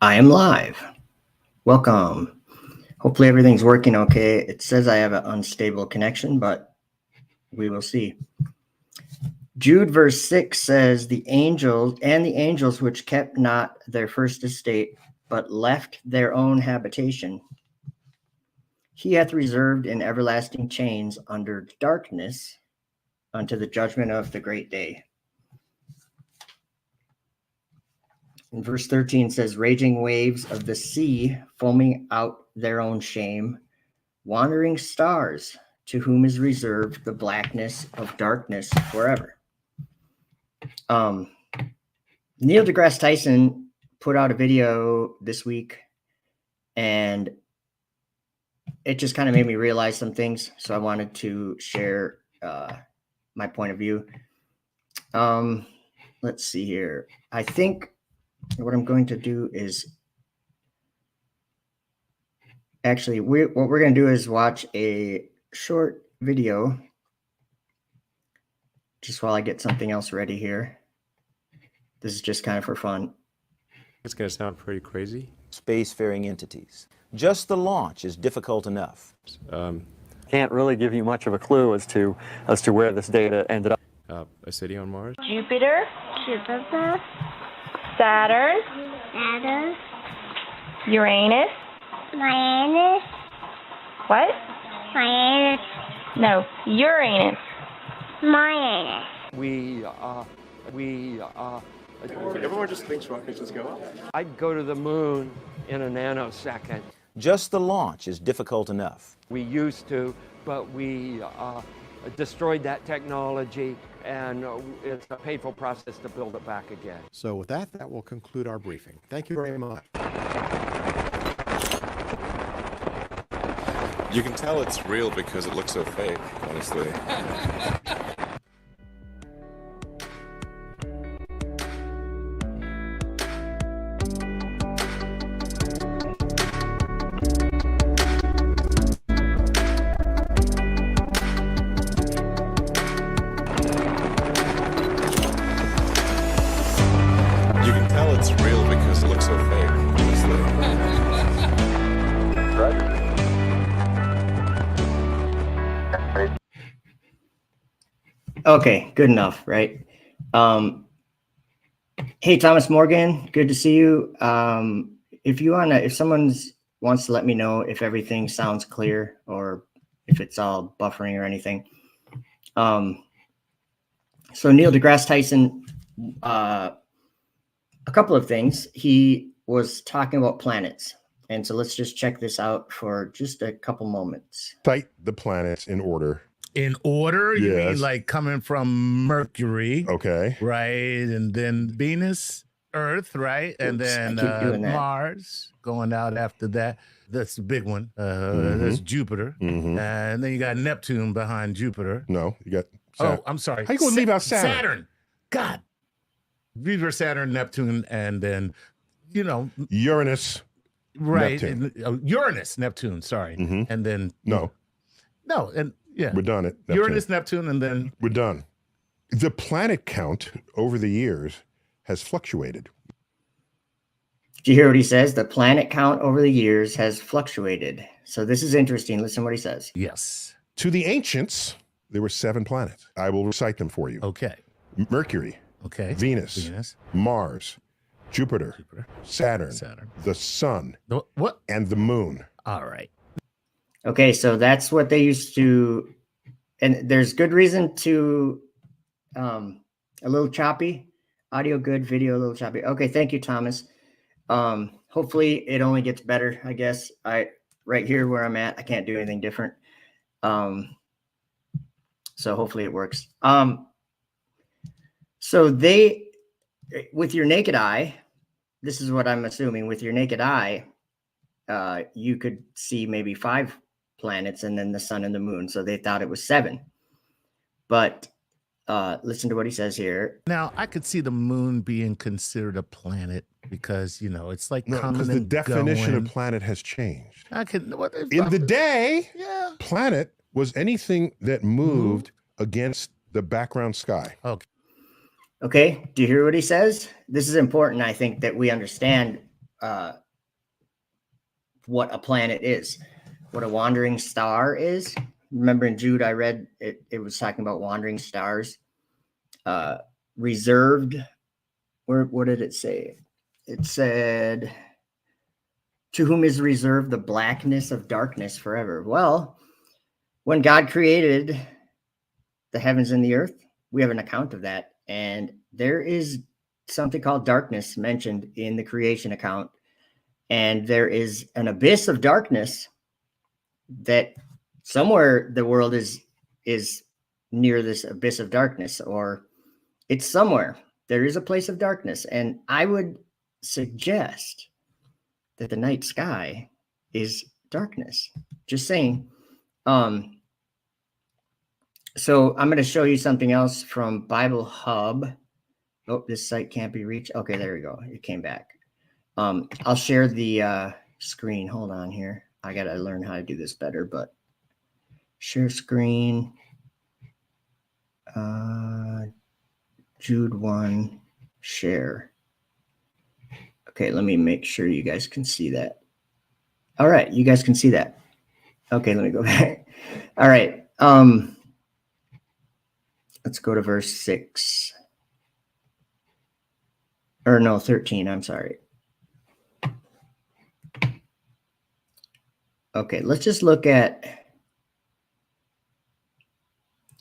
I am live. Welcome. Hopefully everything's working okay. It says I have an unstable connection, but we will see. Jude verse 6 says, the angels which kept not their first estate, but left their own habitation, he hath reserved in everlasting chains under darkness unto the judgment of the great day. And verse 13 says, raging waves of the sea, foaming out their own shame, wandering stars, to whom is reserved the blackness of darkness forever. Neil deGrasse Tyson put out a video this week, and it just kind of made me realize some things. So I wanted to share my point of view. Let's see here. I think what I'm going to do is actually, what we're going to do is watch a short video just while I get something else ready here. This is just kind of for fun. It's going to sound pretty crazy. Spacefaring entities. Just the launch is difficult enough. Can't really give you much of a clue as to where this data ended up. A city on Mars? Jupiter, Saturn, Uranus, what? No, Uranus. Everyone just thinks rockets just go up. I'd go to the moon in a nanosecond. Just the launch is difficult enough. We used to, but we destroyed that technology, and it's a painful process to build it back again. So with that will conclude our briefing. Thank you very much. You can tell it's real because it looks so fake, honestly. You can tell it's real because it looks so fake, honestly. Okay, good enough, right? Hey, Thomas Morgan, good to see you. If someone wants to let me know if everything sounds clear or if it's all buffering or anything. So Neil deGrasse Tyson, a couple of things. He was talking about planets. And so let's just check this out for just a couple moments. Cite the planets in order. In order? You Yes. mean like coming from Mercury, Okay. right? And then Venus, Earth, right? And Oops, then I keep doing that. Mars going out after that. That's the big one. That's Jupiter. Mhm. And then you got Neptune behind Jupiter. No, you got. Oh, I'm sorry. How you gonna leave out Saturn? Saturn. God. Jupiter, Saturn, Neptune, and then, Uranus. right. Neptune. Uranus, Neptune, sorry. Mhm. And then, No, and yeah. we're done it. Uranus, Neptune, and then We're done. The planet count over the years has fluctuated. Do you hear what he says? The planet count over the years has fluctuated. So this is interesting. Listen to what he says. yes. To the ancients, there were 7 planets. I will recite them for you. Okay. Mercury, Okay. Venus, Mars, Jupiter, Saturn, Saturn. the Sun, What? and the Moon. All right. Okay, so that's what they used to, and there's good reason to, a little choppy, audio good, video a little choppy. Okay, thank you, Thomas. Hopefully it only gets better, I guess. Right here where I'm at, I can't do anything different. So hopefully it works. So with your naked eye, this is what I'm assuming, with your naked eye, you could see maybe 5 planets and then the sun and the moon. So they thought it was 7. But listen to what he says here. Now, I could see the moon being considered a planet because, it's like No, coming because the and definition going. of planet has changed. I could. What if In the day, Yeah. planet was anything that moved against the background sky. Okay. Okay, do you hear what he says? This is important, I think, that we understand what a planet is, what a wandering star is. Remember in Jude, I read it was talking about wandering stars, reserved. What did it say? It said, to whom is reserved the blackness of darkness forever. Well, when God created the heavens and the earth, we have an account of that. And there is something called darkness mentioned in the creation account. And there is an abyss of darkness that somewhere the world is near this abyss of darkness, or it's somewhere. There is a place of darkness. And I would suggest that the night sky is darkness. Just saying. So I'm going to show you something else from Bible Hub. Oh, this site can't be reached. Okay, there we go. It came back. I'll share the screen. Hold on here. I got to learn how to do this better, but share screen. Jude 1, share. Okay, let me make sure you guys can see that. All right, you guys can see that. Okay, let me go back. All right. Let's go to verse 6. Or no, 13, I'm sorry. Okay, let's just look at,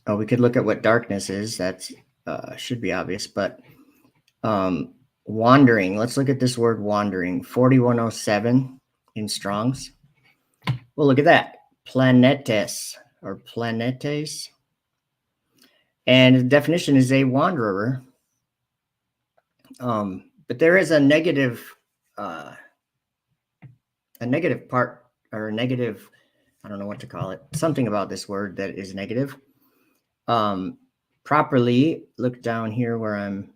we could look at what darkness is. That's should be obvious, but wandering. Let's look at this word wandering. 4107 in Strong's. Well, look at that. Planetes or planetes. And the definition is a wanderer. But there is a negative part, or a negative, I don't know what to call it, something about this word that is negative. Properly, look down here where I'm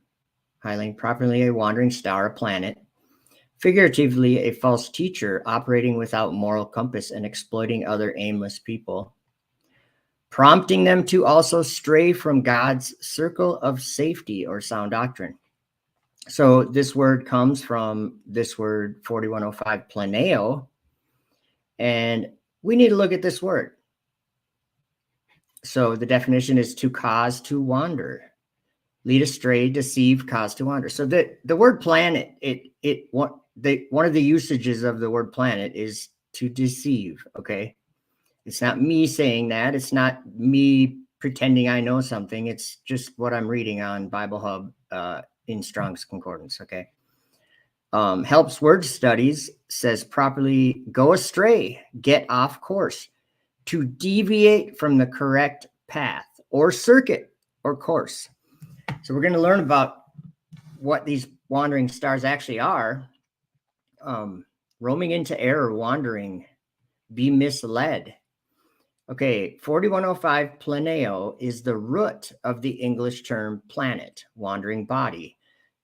highlighting, properly a wandering star, a planet. Figuratively, a false teacher operating without moral compass and exploiting other aimless people, prompting them to also stray from God's circle of safety or sound doctrine. So this word comes from this word 4105, planeo, and we need to look at this word. So the definition is to cause to wander, lead astray, deceive, cause to wander. So the word planet, one of the usages of the word planet is to deceive. Okay, it's not me saying that. It's not me pretending I know something. It's just what I'm reading on Bible Hub in Strong's Concordance. Okay, Helps Word Studies says properly go astray, get off course, to deviate from the correct path or circuit or course. So we're going to learn about what these wandering stars actually are. Roaming into error, wandering, be misled. Okay, 4105 planeo is the root of the English term planet, wandering body.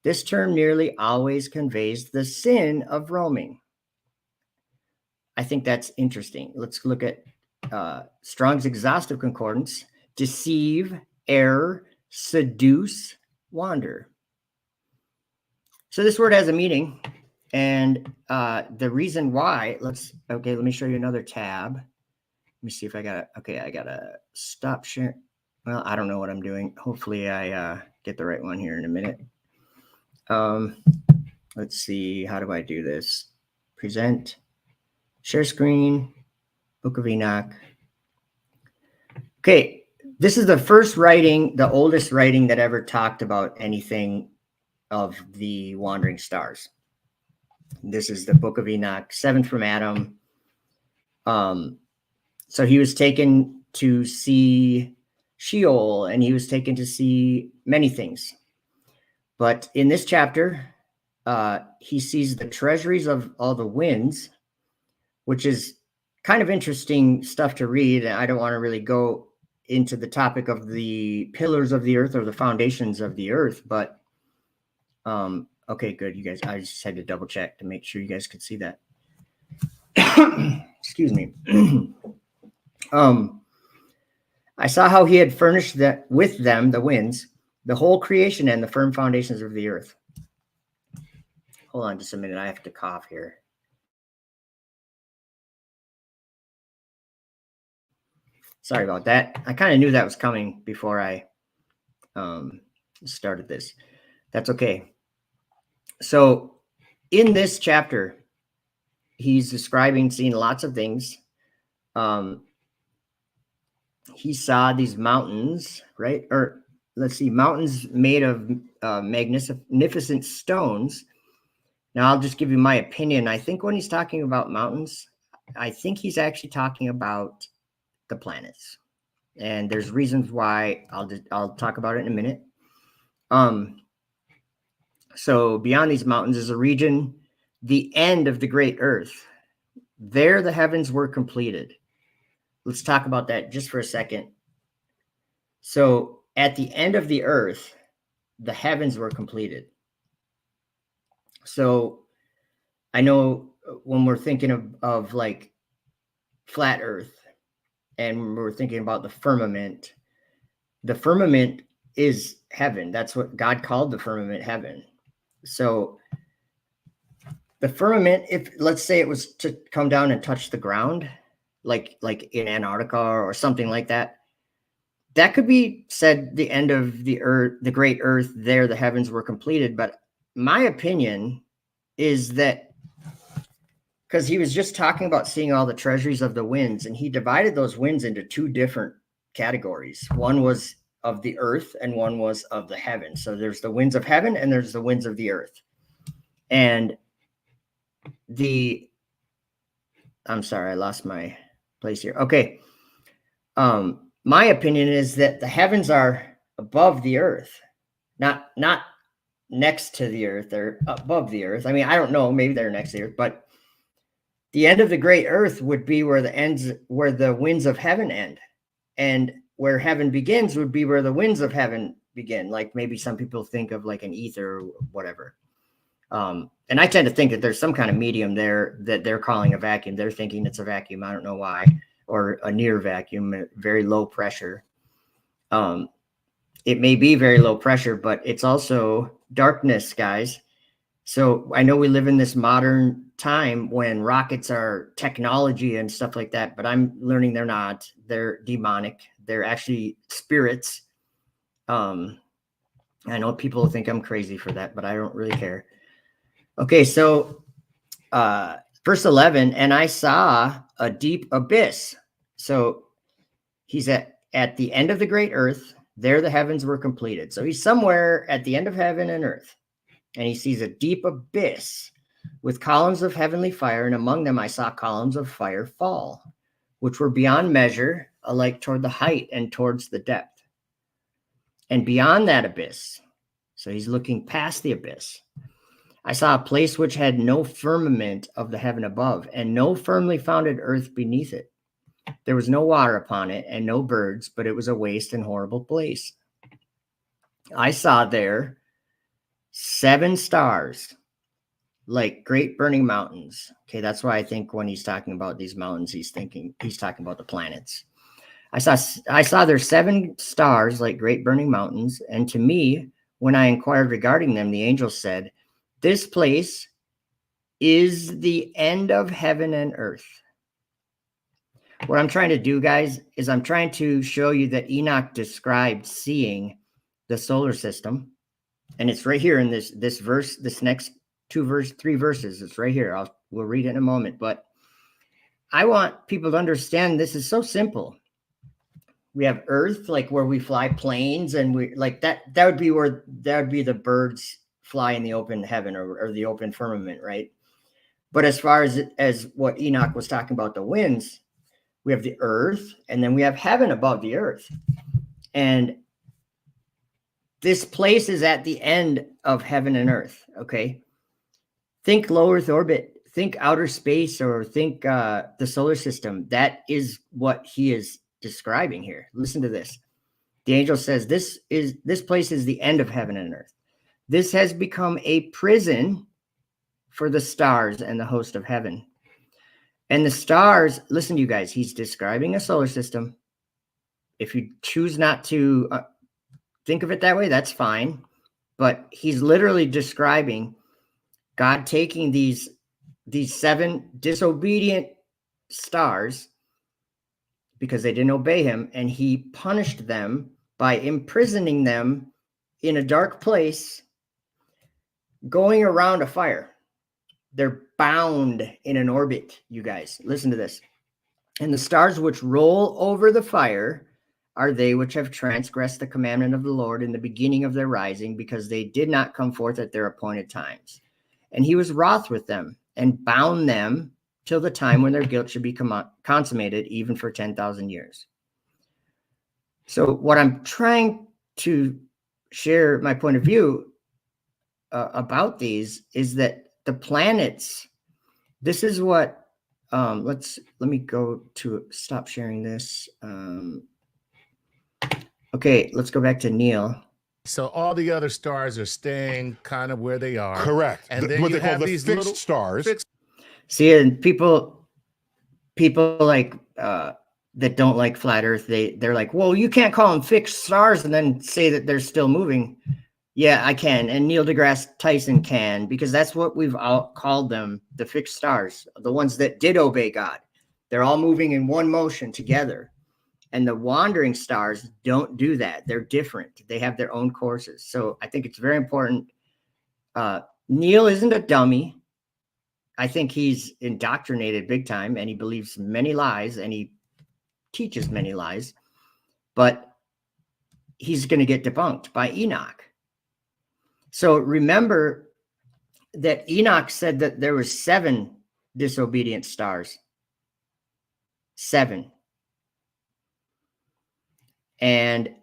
This term nearly always conveys the sin of roaming. I think that's interesting. Let's look at Strong's Exhaustive Concordance. Deceive, err, seduce, wander. So this word has a meaning, and the reason why, let me show you another tab. Let me see if I got I gotta stop sharing. Well, I don't know what I'm doing. Hopefully I get the right one here in a minute. Let's see, how do I do this? Present, share screen, Book of Enoch. Okay, this is the first writing, the oldest writing that ever talked about anything of the wandering stars. This is the Book of Enoch, 7th from Adam. So he was taken to see Sheol, and he was taken to see many things. But in this chapter, he sees the treasuries of all the winds, which is kind of interesting stuff to read. I don't want to really go into the topic of the pillars of the earth or the foundations of the earth, but okay, good. You guys, I just had to double check to make sure you guys could see that. Excuse me. I saw how he had furnished that with them, the winds, the whole creation and the firm foundations of the earth. Hold on just a minute. I have to cough here. Sorry about that. I kind of knew that was coming before I started this. That's okay. So in this chapter, he's describing seeing lots of things. He saw these mountains, right? Or let's see, mountains made of magnificent stones. Now, I'll just give you my opinion. I think when he's talking about mountains, I think he's actually talking about the planets. And there's reasons why. I'll talk about it in a minute. So beyond these mountains is a region, the end of the great earth. There the heavens were completed. Let's talk about that just for a second. So at the end of the earth, the heavens were completed. So I know when we're thinking of like flat earth and we're thinking about the firmament is heaven. That's what God called the firmament heaven. So the firmament, if let's say it was to come down and touch the ground, like in Antarctica or something like that, that could be said the end of the earth, the great earth, there the heavens were completed. But my opinion is that because he was just talking about seeing all the treasuries of the winds, and he divided those winds into two different categories. One was of the earth and one was of the heaven. So there's the winds of heaven and there's the winds of the earth. And I'm sorry, I lost my place here. Okay. My opinion is that the heavens are above the earth, not next to the earth. They're above the earth. I mean, I don't know, maybe they're next to the earth, but the end of the great earth would be where the winds of heaven end, and where heaven begins would be where the winds of heaven begin. Like maybe some people think of like an ether or whatever. And I tend to think that there's some kind of medium there that they're calling a vacuum. They're thinking it's a vacuum. I don't know why, or a near vacuum, very low pressure. It may be very low pressure, but it's also darkness, guys. So I know we live in this modern time when rockets are technology and stuff like that, but I'm learning they're not. They're demonic. They're actually spirits. I know people think I'm crazy for that, but I don't really care. Okay, so verse 11, and I saw a deep abyss. So he's at the end of the great earth. There the heavens were completed. So he's somewhere at the end of heaven and earth. And he sees a deep abyss with columns of heavenly fire, and among them I saw columns of fire fall, which were beyond measure, alike toward the height and towards the depth. And beyond that abyss, so he's looking past the abyss, I saw a place which had no firmament of the heaven above, and no firmly founded earth beneath it. There was no water upon it, and no birds, but it was a waste and horrible place. I saw there 7 stars, like great burning mountains. Okay, that's why I think when he's talking about these mountains, he's talking about the planets. I saw there 7 stars, like great burning mountains, and to me, when I inquired regarding them, the angel said, "This place is the end of heaven and earth." What I'm trying to do, guys, is I'm trying to show you that Enoch described seeing the solar system. And it's right here in this verse, this next 3 verses. It's right here. We'll read it in a moment. But I want people to understand this is so simple. We have Earth, like where we fly planes, and we like that would be the birds fly in the open heaven or the open firmament, right? But as far as what Enoch was talking about, the winds, we have the earth, and then we have heaven above the earth. And this place is at the end of heaven and earth, okay? Think low Earth orbit, think outer space, or think the solar system. That is what he is describing here. Listen to this. The angel says, this place is the end of heaven and earth. This has become a prison for the stars and the host of heaven. And the stars, listen to you guys, he's describing a solar system. If you choose not to think of it that way, that's fine. But he's literally describing God taking these 7 disobedient stars because they didn't obey him, and he punished them by imprisoning them in a dark place, going around a fire. They're bound in an orbit, you guys. Listen to this. And the stars which roll over the fire are they which have transgressed the commandment of the Lord in the beginning of their rising, because they did not come forth at their appointed times. And he was wroth with them and bound them till the time when their guilt should be consummated, even for 10,000 years. So what I'm trying to share my point of view about these is that the planets, this is what, let me go to stop sharing this. Okay, let's go back to Neil. So all the other stars are staying kind of where they are. Correct. And then what you they call have the these fixed little stars. See, and people like that don't like flat Earth, they're like, well, you can't call them fixed stars and then say that they're still moving. Yeah, I can, and Neil deGrasse Tyson can, because that's what we've all called them, the fixed stars, the ones that did obey God. They're all moving in one motion together. And the wandering stars don't do that. They're different. They have their own courses. So I think it's very important. Neil isn't a dummy. I think he's indoctrinated big time, and he believes many lies, and he teaches many lies. But he's going to get debunked by Enoch. So remember that Enoch said that there was 7 disobedient stars. 7. And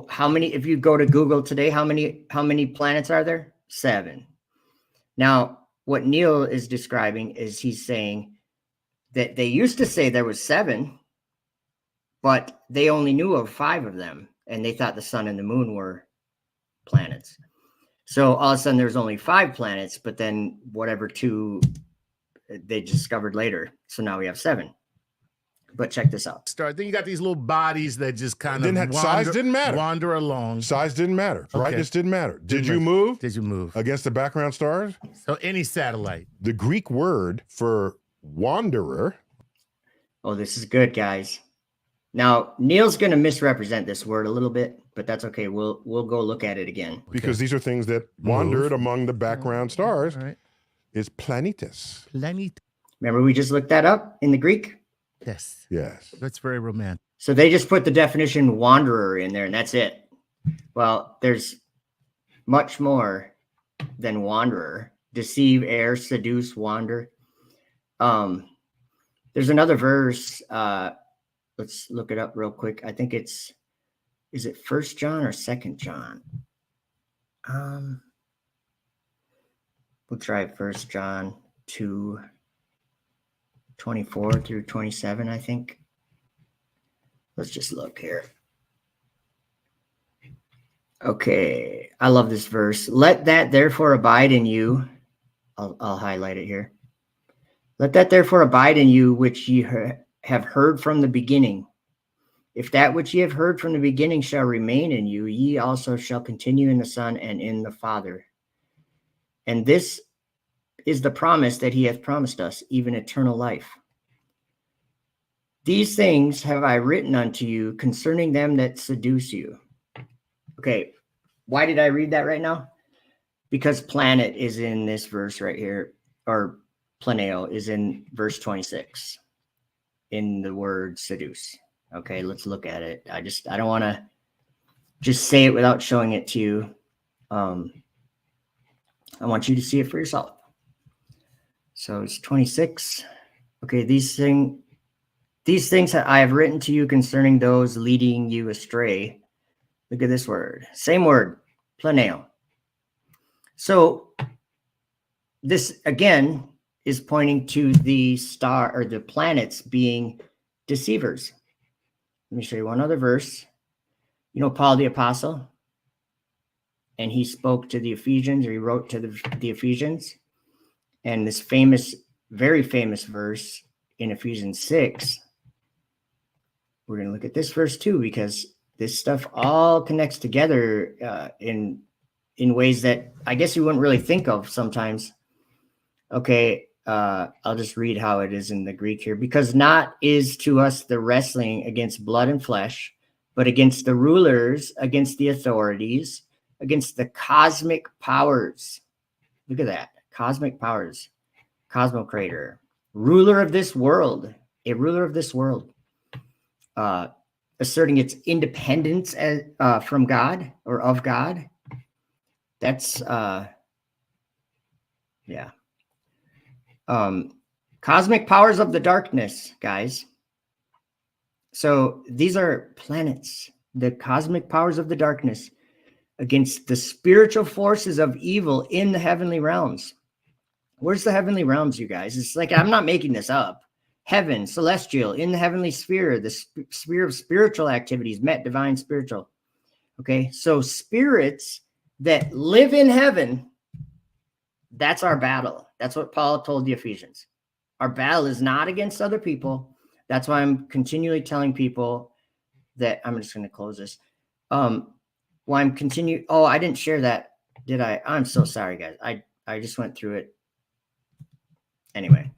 how many, if you go to Google today, how many planets are there? 7. Now, what Neil is describing is he's saying that they used to say there was 7, but they only knew of 5 of them, and they thought the sun and the moon were planets. So all of a sudden there's only 5 planets, but then whatever 2 they discovered later. So now we have 7. But check this out. Start. Then you got these little bodies that just kind of size didn't matter. Wander along. Size didn't matter. Okay. Brightness didn't matter. Did you matter. move? Did you move against the background stars? So any satellite. The Greek word for wanderer. Oh, this is good, guys. Now Neil's going to misrepresent this word a little bit, but that's okay. We'll go look at it again. Because these are things that wandered among the background stars. All right. Is planetus. Remember, we just looked that up in the Greek. Yes. Yes. That's very romantic. So they just put the definition wanderer in there, and that's it. Well, there's much more than wanderer. Deceive, err, seduce, wander. There's another verse. Let's look it up real quick. I think is it 1 John or 2 John? We'll try 1 John 2:24 through 27, I think. Let's just look here. Okay, I love this verse. Let that therefore abide in you. I'll highlight it here. Let that therefore abide in you which ye have heard from the beginning. If that which ye have heard from the beginning shall remain in you, ye also shall continue in the Son and in the Father. And this is the promise that he hath promised us, even eternal life. These things have I written unto you concerning them that seduce you. Okay, why did I read that right now? Because planet is in this verse right here, or planeo is in verse 26 in the word seduce. Okay, let's look at it. I don't want to just say it without showing it to you. I want you to see it for yourself. So it's 26. Okay, these things I have written to you concerning those leading you astray. Look at this word. Same word, planeo. So this again is pointing to the star or the planets being deceivers. Let me show you one other verse. You know Paul the Apostle? And he spoke to the Ephesians, or he wrote to the Ephesians. And this famous, very famous verse in Ephesians 6, we're going to look at this verse too, because this stuff all connects together in ways that I guess you wouldn't really think of sometimes. Okay, I'll just read how it is in the Greek here. Because not is to us the wrestling against blood and flesh, but against the rulers, against the authorities, against the cosmic powers. Look at that. Cosmic powers. Cosmocrator. Ruler of this world. A ruler of this world. Asserting its independence as, from God or of God. That's, yeah. Cosmic powers of the darkness, guys. So these are planets, the cosmic powers of the darkness against the spiritual forces of evil in the heavenly realms. Where's the heavenly realms, you guys? It's like, I'm not making this up. Heaven, celestial, in the heavenly sphere, the sphere of spiritual activities, met, divine, spiritual. Okay, so spirits that live in heaven, that's our battle. That's what Paul told the Ephesians. Our battle is not against other people. That's why I'm continually telling people that I'm just going to close this. Why I'm continue. Oh, I didn't share that, did I? I'm so sorry, guys. I just went through it. Anyway,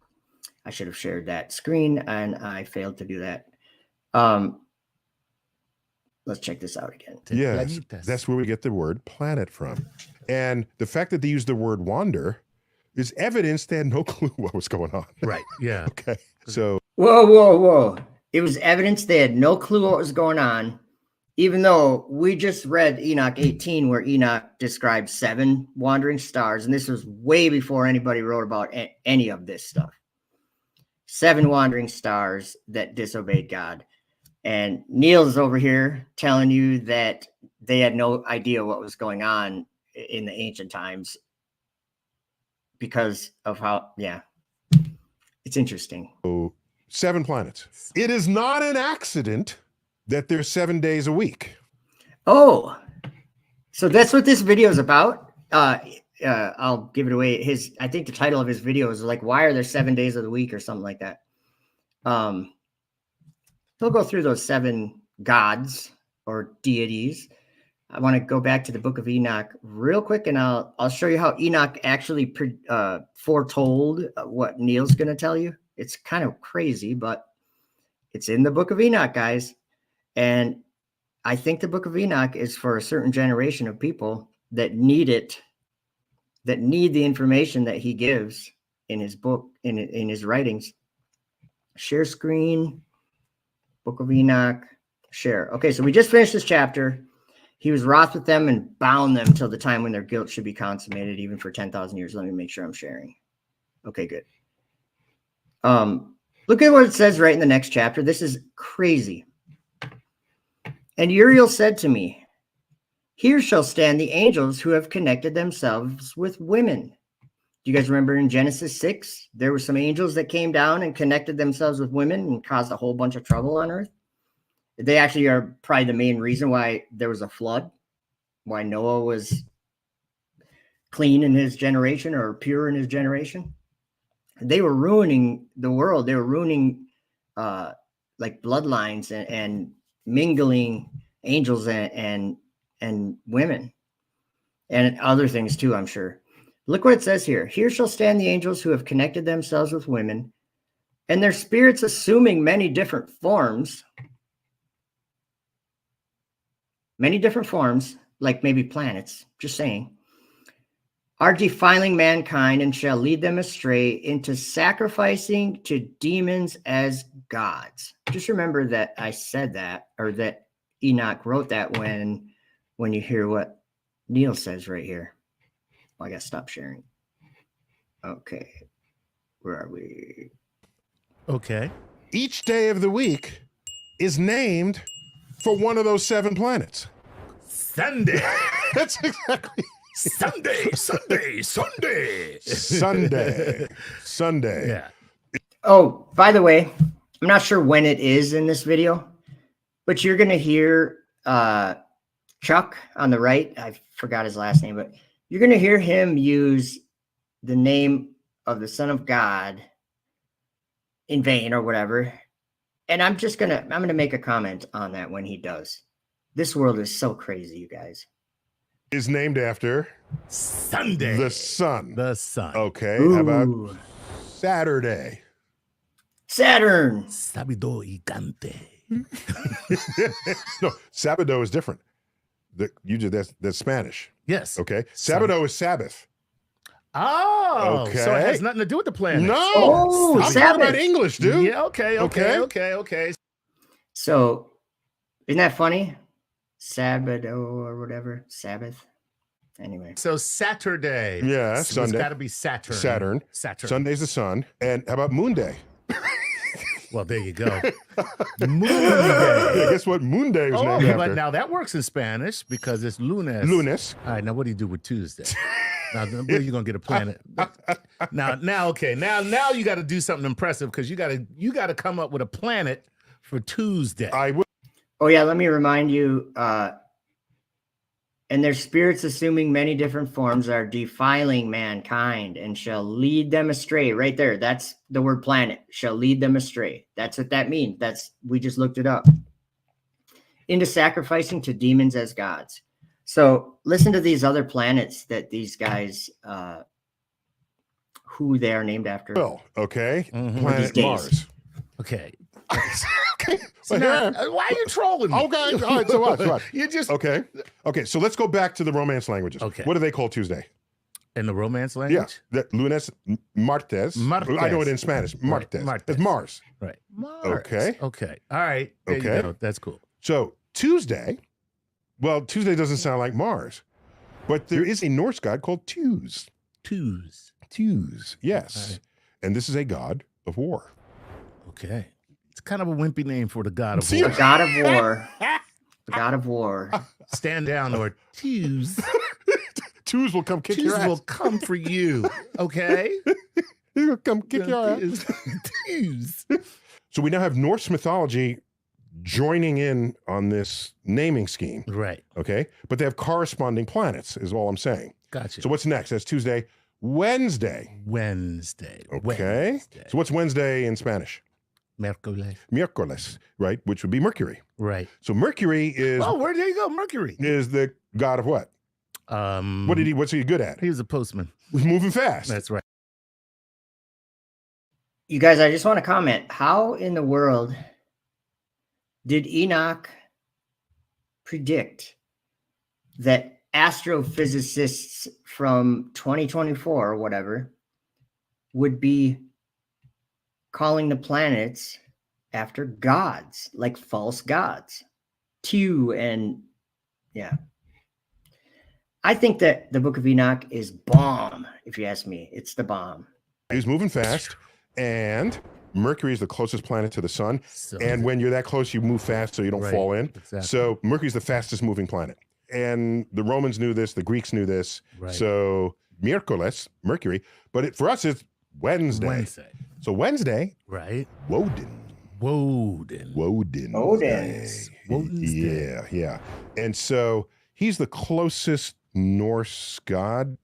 I should have shared that screen and I failed to do that. Let's check this out again. Yes, that's where we get the word planet from. And the fact that they use the word wander is evidence they had no clue what was going on. Right. Yeah. Okay. So. Whoa. It was evidence they had no clue what was going on, even though we just read Enoch 18, where Enoch described 7 wandering stars. And this was way before anybody wrote about any of this stuff. 7 wandering stars that disobeyed God. And Neil's over here telling you that they had no idea what was going on in the ancient times because of how, yeah, it's interesting. 7 planets. It is not an accident that there's 7 days a week. Oh, so that's what this video is about. I'll give it away. I think the title of his video is like, why are there 7 days of the week or something like that. He'll go through those 7 gods or deities. I want to go back to the book of Enoch real quick, and I'll show you how Enoch actually foretold what Neil's going to tell you. It's kind of crazy, but it's in the book of Enoch, guys. And I think the book of Enoch is for a certain generation of people that need it, that need the information that he gives in his book, in his writings. Share screen, book of Enoch, share. Okay, so we just finished this chapter. He was wroth with them and bound them till the time when their guilt should be consummated, even for 10,000 years. Let me make sure I'm sharing. Okay, good. Look at what it says right in the next chapter. This is crazy. And Uriel said to me, here shall stand the angels who have connected themselves with women. Do you guys remember in Genesis 6, there were some angels that came down and connected themselves with women and caused a whole bunch of trouble on earth? They actually are probably the main reason why there was a flood, why Noah was clean in his generation or pure in his generation. They were ruining the world. They were ruining like bloodlines and mingling angels and women and other things too, I'm sure. Look what it says here. Here shall stand the angels who have connected themselves with women, and their spirits assuming many different forms, like maybe planets, just saying, are defiling mankind and shall lead them astray into sacrificing to demons as gods. Just remember that I said that, or that Enoch wrote that when you hear what Neil says right here. I got to stop sharing. Okay. Where are we? Okay. Each day of the week is named for one of those 7 planets. Sunday. That's exactly. Sunday. Sunday. Yeah. Oh, by the way, I'm not sure when it is in this video, but you're going to hear Chuck on the right. I forgot his last name, but you're going to hear him use the name of the Son of God in vain or whatever. And I'm going to make a comment on that when he does. This world is so crazy, you guys. is named after Sunday. the sun. The sun. Okay. How about Ooh. Saturday? Saturn. Sabido y cante. No, Sabado is different. That's Spanish. Yes. Okay. Sabado is Sabbath. Oh, so Okay. it has nothing to do with the planet. No. Oh, I'm talking Sabbath. about English, dude. Yeah, okay. So, isn't that funny? Sabado or whatever. Sabbath. Anyway. So Saturday. Yeah, So Sunday. It's got to be Saturn. Saturn. Sunday's the sun. And how about Moon Day? Well, there you go. Moon Yeah, Day. guess what? Moon Day was Oh, named after. but now that works in Spanish because it's lunes. Lunes. All right, now what do you do with Tuesday? Now, where are you gonna get a planet? Now, okay. Now you got to do something impressive because you got to come up with a planet for Tuesday. I will. Oh yeah, let me remind you. And their spirits, assuming many different forms, are defiling mankind and shall lead them astray. Right there, that's the word planet. Shall lead them astray. That's what that means. We just looked it up. Into sacrificing to demons as gods. So listen to these other planets that these guys, who they are named after. Will. Okay. Mhm. Planet These days. Mars. Okay. Okay. So Well, now, why are you trolling me? Okay. All right. So what? You just Okay. Okay. So let's go back to the Romance languages. Okay. What do they call Tuesday? in the Romance Yeah. language. The lunes, martes. Martes. I know it in Spanish. Martes. Martes. It's Mars. Right. Mars. Okay. Okay. All right. There Okay. you go. That's cool. So Tuesday, well, Tuesday doesn't sound like Mars, but there is a Norse god called Tuse. Twos. Tuse. Yes. All right. And this is a god of war. Okay. It's kind of a wimpy name for the god of See, The war. god of war. The god of war. Stand down or twos. Tuse will come kick Twos your ass. will come for you. Okay. He will come kick your ass. Twos. So we now have Norse mythology joining in on this naming scheme. Right. Okay. But they have corresponding planets, is all I'm saying. Gotcha. So what's next? That's Tuesday. Wednesday. Wednesday. Okay. Wednesday. So what's Wednesday in Spanish? Mercoles. Miércoles, right? Which would be Mercury. Right. So Mercury is Oh, there you go. Mercury. the god of what? What's he good at? He was a postman. He's moving fast. That's right. You guys, I just want to comment. How in the world did Enoch predict that astrophysicists from 2024 or whatever would be calling the planets after gods, like false gods? And yeah. I think that the Book of Enoch is bomb, if you ask me. It's the bomb. He's moving fast, and Mercury is the closest planet to the sun. So, And when you're that close, you move fast so you don't Right, fall in. exactly. So Mercury's the fastest moving planet. And the Romans knew this, the Greeks knew this. Right. So Miércoles, Mercury, but for us, it's Wednesday. Wednesday. So Wednesday, Right. Woden. Woden. Woden. Woden's. Woden's Day. Yeah. And so he's the closest Norse god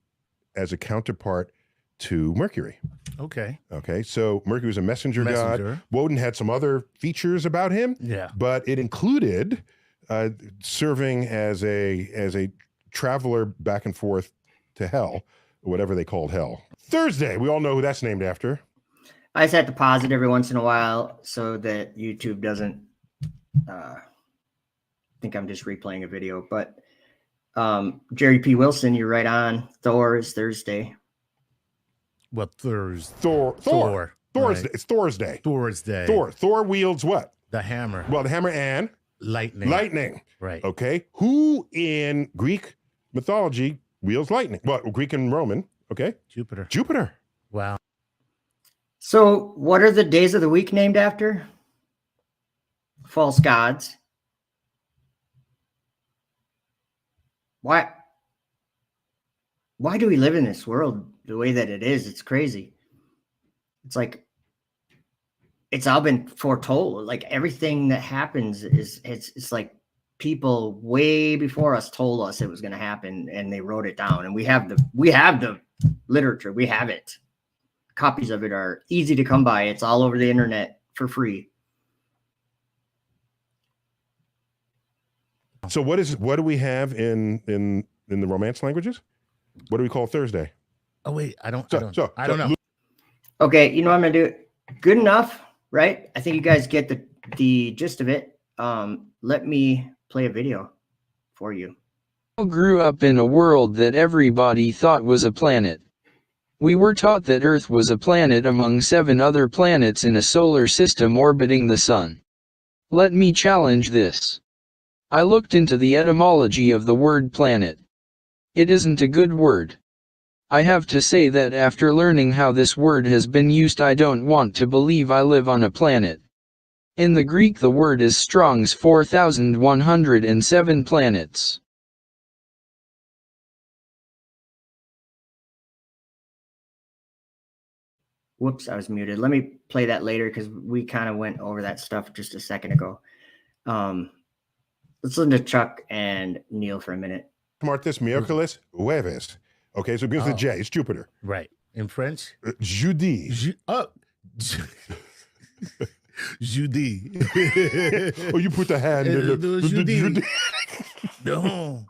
as a counterpart to Mercury. Okay. Okay. So Mercury was a messenger god. Messenger. Woden had some other features about him, Yeah. but it included serving as a traveler back and forth to hell, whatever they called hell. Thursday, we all know who that's named after. I just have to pause it every once in a while so that YouTube doesn't think I'm just replaying a video. But Jerry P. Wilson, you're right on. Thor is Thursday. Well, Thursday. Thor. Thor. Thursday. Right. It's Thursday. Thursday. Thor wields what? The hammer. Well, the hammer and Lightning. lightning. Right. Okay. Who in Greek mythology wields lightning? Well, Greek and Roman. Okay. Jupiter. Jupiter. Wow. So what are the days of the week named after? False gods. Why do we live in this world the way that it is? It's crazy. It's like it's all been foretold. Like everything that happens it's like people way before us told us it was going to happen, and they wrote it down. And we have the literature. We have it. Copies of it are easy to come by. It's all over the internet for free. So what do we have in in the Romance languages? What do we call Thursday? Oh wait, I don't So know. Okay, you know what I'm gonna do? Good enough, right? I think you guys get the gist of it. Let me play a video for you. Grew up in a world that everybody thought was a planet. We were taught that Earth was a planet among 7 other planets in a solar system orbiting the Sun. Let me challenge this. I looked into the etymology of the word planet. It isn't a good word. I have to say that after learning how this word has been used, I don't want to believe I live on a planet. In the Greek, the word is Strong's 4107 planets. Whoops, I was muted. Let me play that later because we kind of went over that stuff just a second ago. Let's listen to Chuck and Neil for a minute. Martes miércoles jueves. Okay, so it begins with J. It's Jupiter. Right. In French? Jeudi. Jeudi. Oh, you put the hand in the Jeudi. No.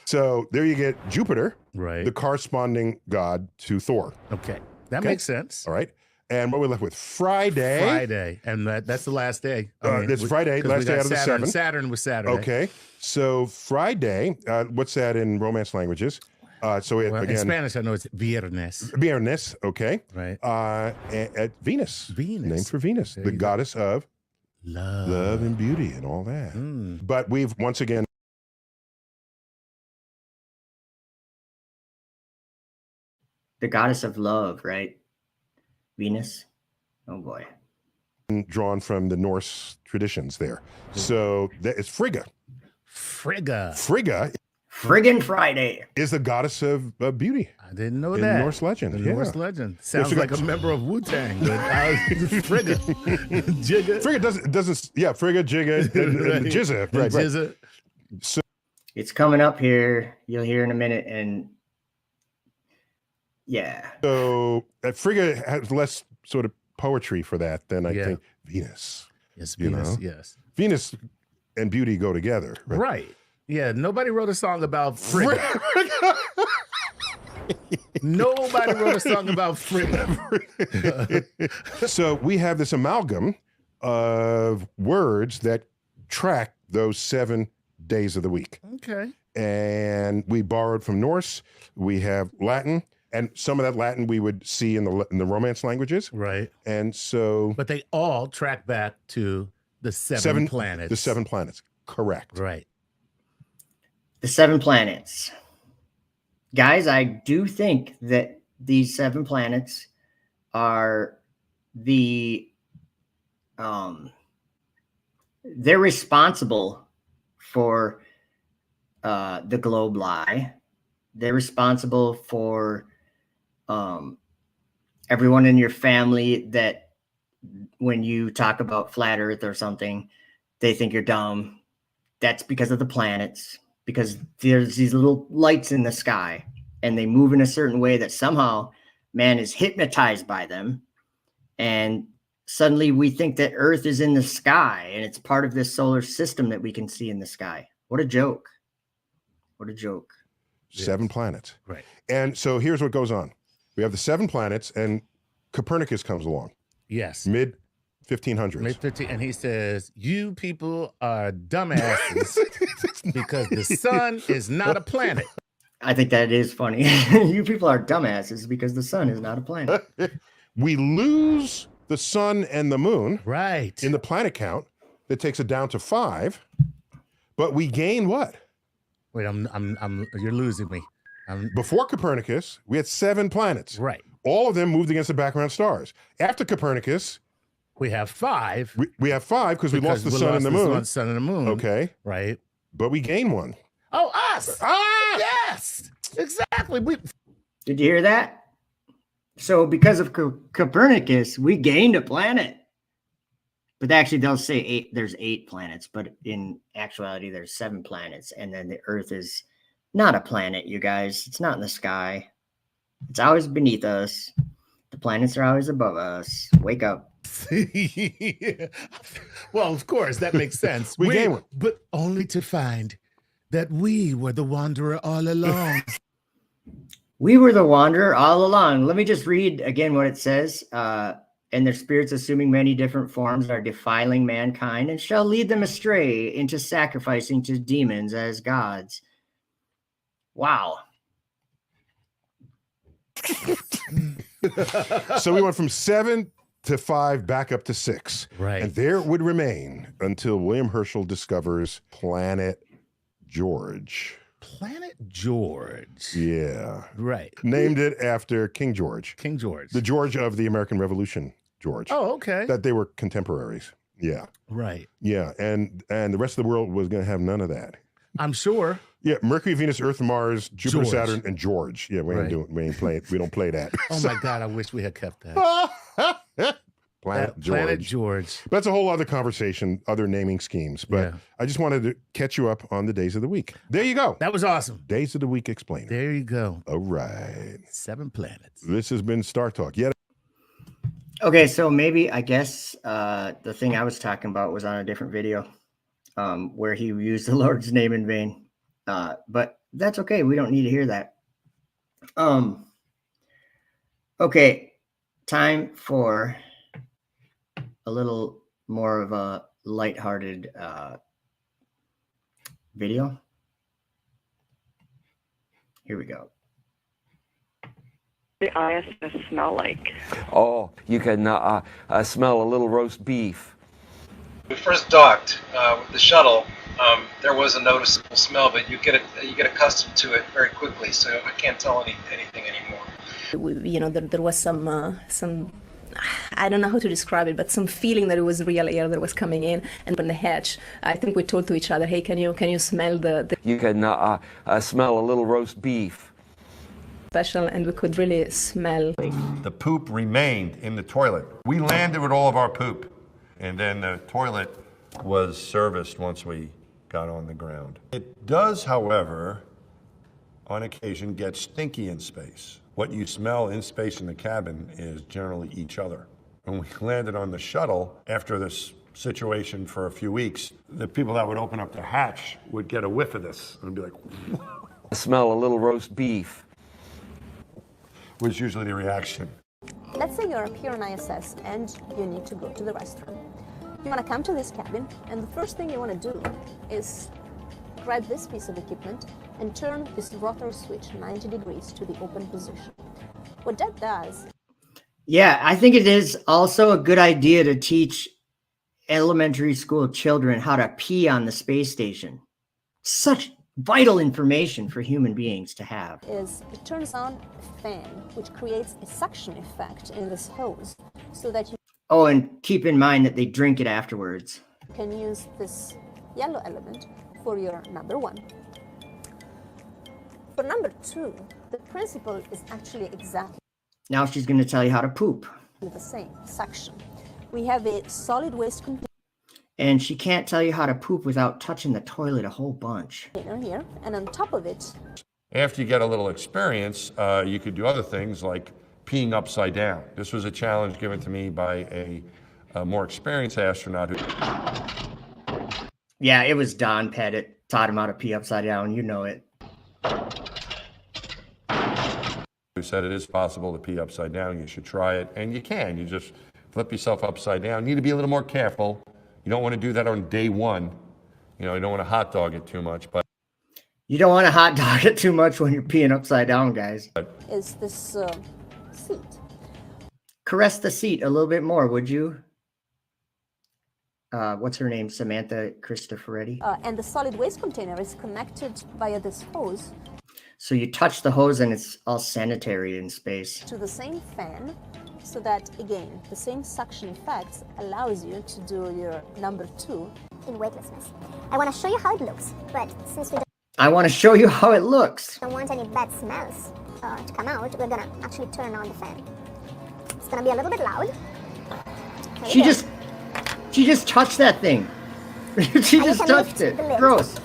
So there you get Jupiter, Right. the corresponding god to Thor. Okay. That Okay. makes sense. All right. And what we left with? Friday. Friday. And that's the last day. It's Friday, 'cause last we day got out of the Saturn. 7. Saturn was Saturday. Okay. So Friday, what's that in Romance languages? So Well, in again, Spanish, I know it's viernes. Viernes, okay. Right. At Venus. Venus. Named for Venus, There the you go. goddess of Love. love and beauty and all that. Mm. But we've once again The goddess of love, right? Venus. Oh boy. drawn from the Norse traditions there. So that is Frigga. Frigga. Frigga Friggin' Friday is the goddess of beauty I didn't know in that. Norse legend. The yeah. Norse legend. Sounds Frigga- like a member of Wu-Tang, but Frigga. Jigga. Frigga doesn't yeah, Frigga, Jigga, and Jizza. Right, right. Jizza. So It's coming up here. You'll hear in a minute. And yeah. Frigga has less sort of poetry for that than I Yeah. think Venus. Yes, You Venus. know? Yes. Venus and beauty go together. Right. Yeah. Nobody wrote a song about Frigga. Nobody wrote a song about Frigga. So we have this amalgam of words that track those 7 days of the week. Okay. And we borrowed from Norse. We have Latin, and some of that Latin we would see in the Romance languages. Right. And so But they all track back to the seven planets. The 7 planets. Correct. Right. The 7 planets. Guys, I do think that these 7 planets are they're responsible for the globe lie. They're responsible for everyone in your family that when you talk about flat earth or something, they think you're dumb. That's because of the planets, because there's these little lights in the sky and they move in a certain way that somehow man is hypnotized by them. And suddenly we think that Earth is in the sky and it's part of this solar system that we can see in the sky. What a joke. What a joke. 7 planets. Right. And so here's what goes on. We have the 7 planets, and Copernicus comes along. Yes. Mid 1500s. Mid 15, and he says, "You people are dumbasses because the sun is not a planet." I think that is funny. You people are dumbasses because the sun is not a planet. We lose the sun and the moon Right. in the planet count. That takes it down to 5. But we gain what? Wait, you're losing me. Before Copernicus, we had 7 planets. Right. All of them moved against the background stars. After Copernicus, We have 5. we have 5 because we lost the sun and the moon. Sun and the moon. Okay. Right. But we gain 1. Oh, us. Yes. Exactly. Did you hear that? So because of Copernicus, we gained a planet. But actually they'll say 8, there's 8 planets, but in actuality there's 7 planets. And then the Earth is not a planet, you guys. It's not in the sky. It's always beneath us. The planets are always above us. Wake up. Well, of course, that makes sense. We gain 1. But only to find that we were the wanderer all along. We were the wanderer all along. Let me just read again what it says. And their spirits, assuming many different forms, are defiling mankind and shall lead them astray into sacrificing to demons as gods. Wow. So we went from 7 to 5 back up to 6. Right. And there it would remain until William Herschel discovers Planet George. Planet George. Yeah. Right. Named it after King George. King George. The George of the American Revolution, George. Oh, okay. That they were contemporaries. Yeah. Right. Yeah. And the rest of the world was going to have none of that. I'm sure. Yeah, Mercury, Venus, Earth, Mars, Jupiter, George. Saturn, and George. Yeah, we don't play that. Oh my God, I wish we had kept that. Planet George. Planet George. But that's a whole other conversation, other naming schemes. But Yeah. I just wanted to catch you up on the days of the week. There you go. That was awesome. Days of the week explained. There you go. All right. 7 planets. This has been Star Talk. Yeah. Okay, so maybe I guess the thing I was talking about was on a different video where he used the Lord's name in vain. But that's okay. We don't need to hear that. Okay, time for a little more of a lighthearted video. Here we go. The ISS smell like? Oh, you can smell a little roast beef. When we first docked with the shuttle, there was a noticeable smell, but you get accustomed to it very quickly. So I can't tell anything anymore. There was some I don't know how to describe it, but some feeling that it was real air that was coming in. And on the hatch, I think we told to each other, "Hey, can you smell the?" You can smell a little roast beef. Special, and we could really smell. The poop remained in the toilet. We landed with all of our poop, and then the toilet was serviced once we got on the ground. It does, however, on occasion get stinky in space. What you smell in space in the cabin is generally each other. When we landed on the shuttle, after this situation for a few weeks, the people that would open up the hatch would get a whiff of this and be like, Smell a little roast beef. Was usually the reaction. Let's say you're up here on ISS and you need to go to the restroom. You want to come to this cabin, and the first thing you want to do is grab this piece of equipment and turn this rotor switch 90 degrees to the open position. What that does... Yeah, I think it is also a good idea to teach elementary school children how to pee on the space station. Such vital information for human beings to have. Is it turns on a fan, which creates a suction effect in this hose, so that you Oh, and keep in mind that they drink it afterwards. can use this yellow element for your number 1. For number 2, the principle is actually exactly Now she's going to tell you how to poop. the same, suction. We have a solid waste container And she can't tell you how to poop without touching the toilet a whole bunch. here, and on top of it, After you get a little experience, you could do other things like peeing upside down. This was a challenge given to me by a more experienced astronaut who... Yeah, it was Don Pettit. Taught him how to pee upside down. You know it. who said it is possible to pee upside down. You should try it, and you can. You just flip yourself upside down. You need to be a little more careful. You don't want to do that on day 1. You don't want to hot dog it too much, but You don't want to hot dog it too much when you're peeing upside down, guys. is this seat. Caress the seat a little bit more, would you? What's her name? Samantha Cristoforetti. And the solid waste container is connected via this hose So you touch the hose and it's all sanitary in space. to the same fan, so that, again, the same suction effect allows you to do your number 2 in weightlessness. I want to show you how it looks, but since we I want to show you how it looks. don't want any bad smells to come out, we're gonna actually turn on the fan. It's gonna be a little bit loud. There She you go. she just touched that thing. She And you just can touched lift it. the lid. Gross.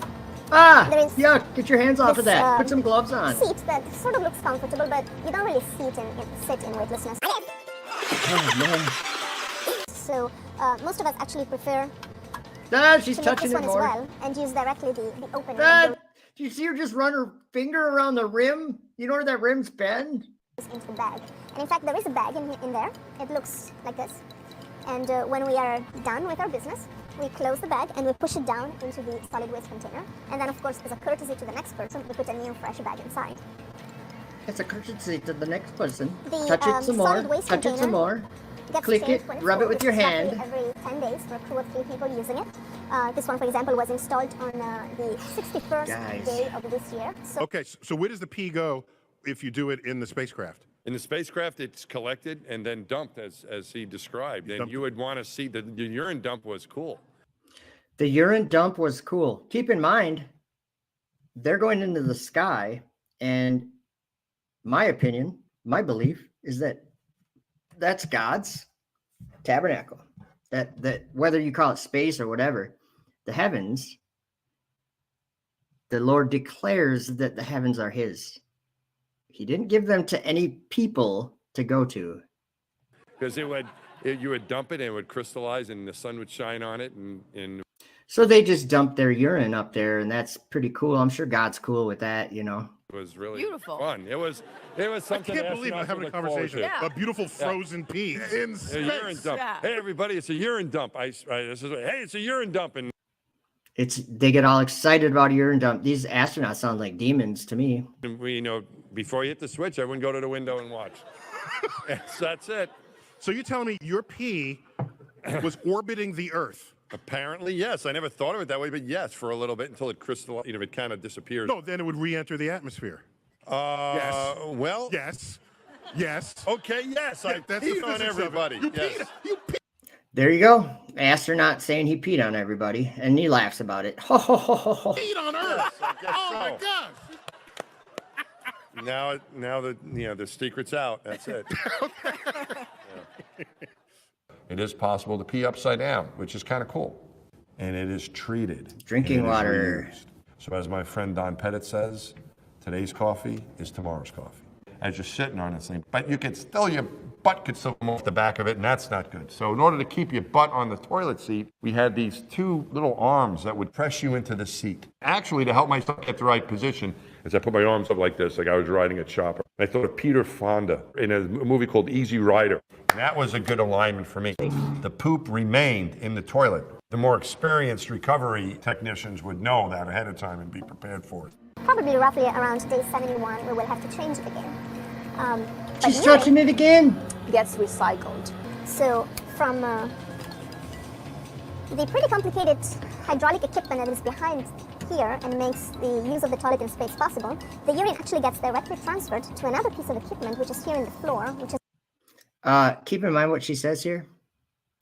Ah, There is yuck. Get your hands off of this, that. Put some gloves on. Seat that sort of looks comfortable, but you don't really sit in weightlessness. Oh, man. So most of us actually prefer Ah, she's to lift touching this it one more. as well and use directly the opening. Ah, you see her just run her finger around the rim? You know where that rim's been? Into the bag. And in fact, there is a bag in there. It looks like this. And when we are done with our business, we close the bag and we push it down into the solid waste container. And then, of course, as a courtesy to the next person, we put a new fresh bag inside. It's a courtesy to the next person. The, touch it some more. solid waste Touch it some more. Gets Click changed it. when it's Rub it full, with which your is roughly hand. every 10 days for a crew of 3 people using it. This one, for example, was installed on the 61st day of this year. So Okay, so where does the pee go if you do it in the spacecraft? In the spacecraft, it's collected and then dumped, as he described. And you would want to see the urine dump was cool. The urine dump was cool. Keep in mind, they're going into the sky, and my opinion, my belief is that that's God's tabernacle. That whether you call it space or whatever, the heavens, the Lord declares that the heavens are his. He didn't give them to any people to go to. Because you would dump it and it would crystallize and the sun would shine on it. And So they just dumped their urine up there, and that's pretty cool. I'm sure God's cool with that, you know. it was really Beautiful. fun. It was something. I can't believe I'm astronauts having a would look forward conversation. to. A beautiful frozen pee in A space. urine dump. Yeah. Hey, everybody, it's a urine dump. Hey, it's a urine dump. And They get all excited about a urine dump. These astronauts sound like demons to me. we, before you hit the switch, I wouldn't go to the window and watch. That's it. So you're telling me your pee was orbiting the Earth? Apparently, yes. I never thought of it that way, but yes, for a little bit until it crystallized. It kind of disappears. No, then it would re-enter the atmosphere. Yes. Well. Yes. Yes. Okay. Yes. I that's peed the on physics of it. everybody. You Yes. There you go. Astronaut saying he peed on everybody, and he laughs about it. Ho, ho, ho, ho, ho. Peed on Earth. I guess Oh so. my gosh. Now the secret's out. That's it. It is possible to pee upside down, which is kind of cool. And it is treated. Drinking and it is water. reused. So as my friend Don Pettit says, today's coffee is tomorrow's coffee. As you're sitting on this thing, but your butt could still come off the back of it, and that's not good. So in order to keep your butt on the toilet seat, we had these 2 little arms that would press you into the seat. Actually, to help myself get the right position, as I put my arms up like this, like I was riding a chopper. I thought of Peter Fonda in a movie called Easy Rider. And that was a good alignment for me. The poop remained in the toilet. The more experienced recovery technicians would know that ahead of time and be prepared for it. probably roughly around day 71, we will have to change it again. She's touching it again. Gets recycled. So from the pretty complicated hydraulic equipment that is behind here and makes the use of the toilet in space possible, the urine actually gets directly transferred to another piece of equipment which is here in the floor, which is keep in mind what she says here.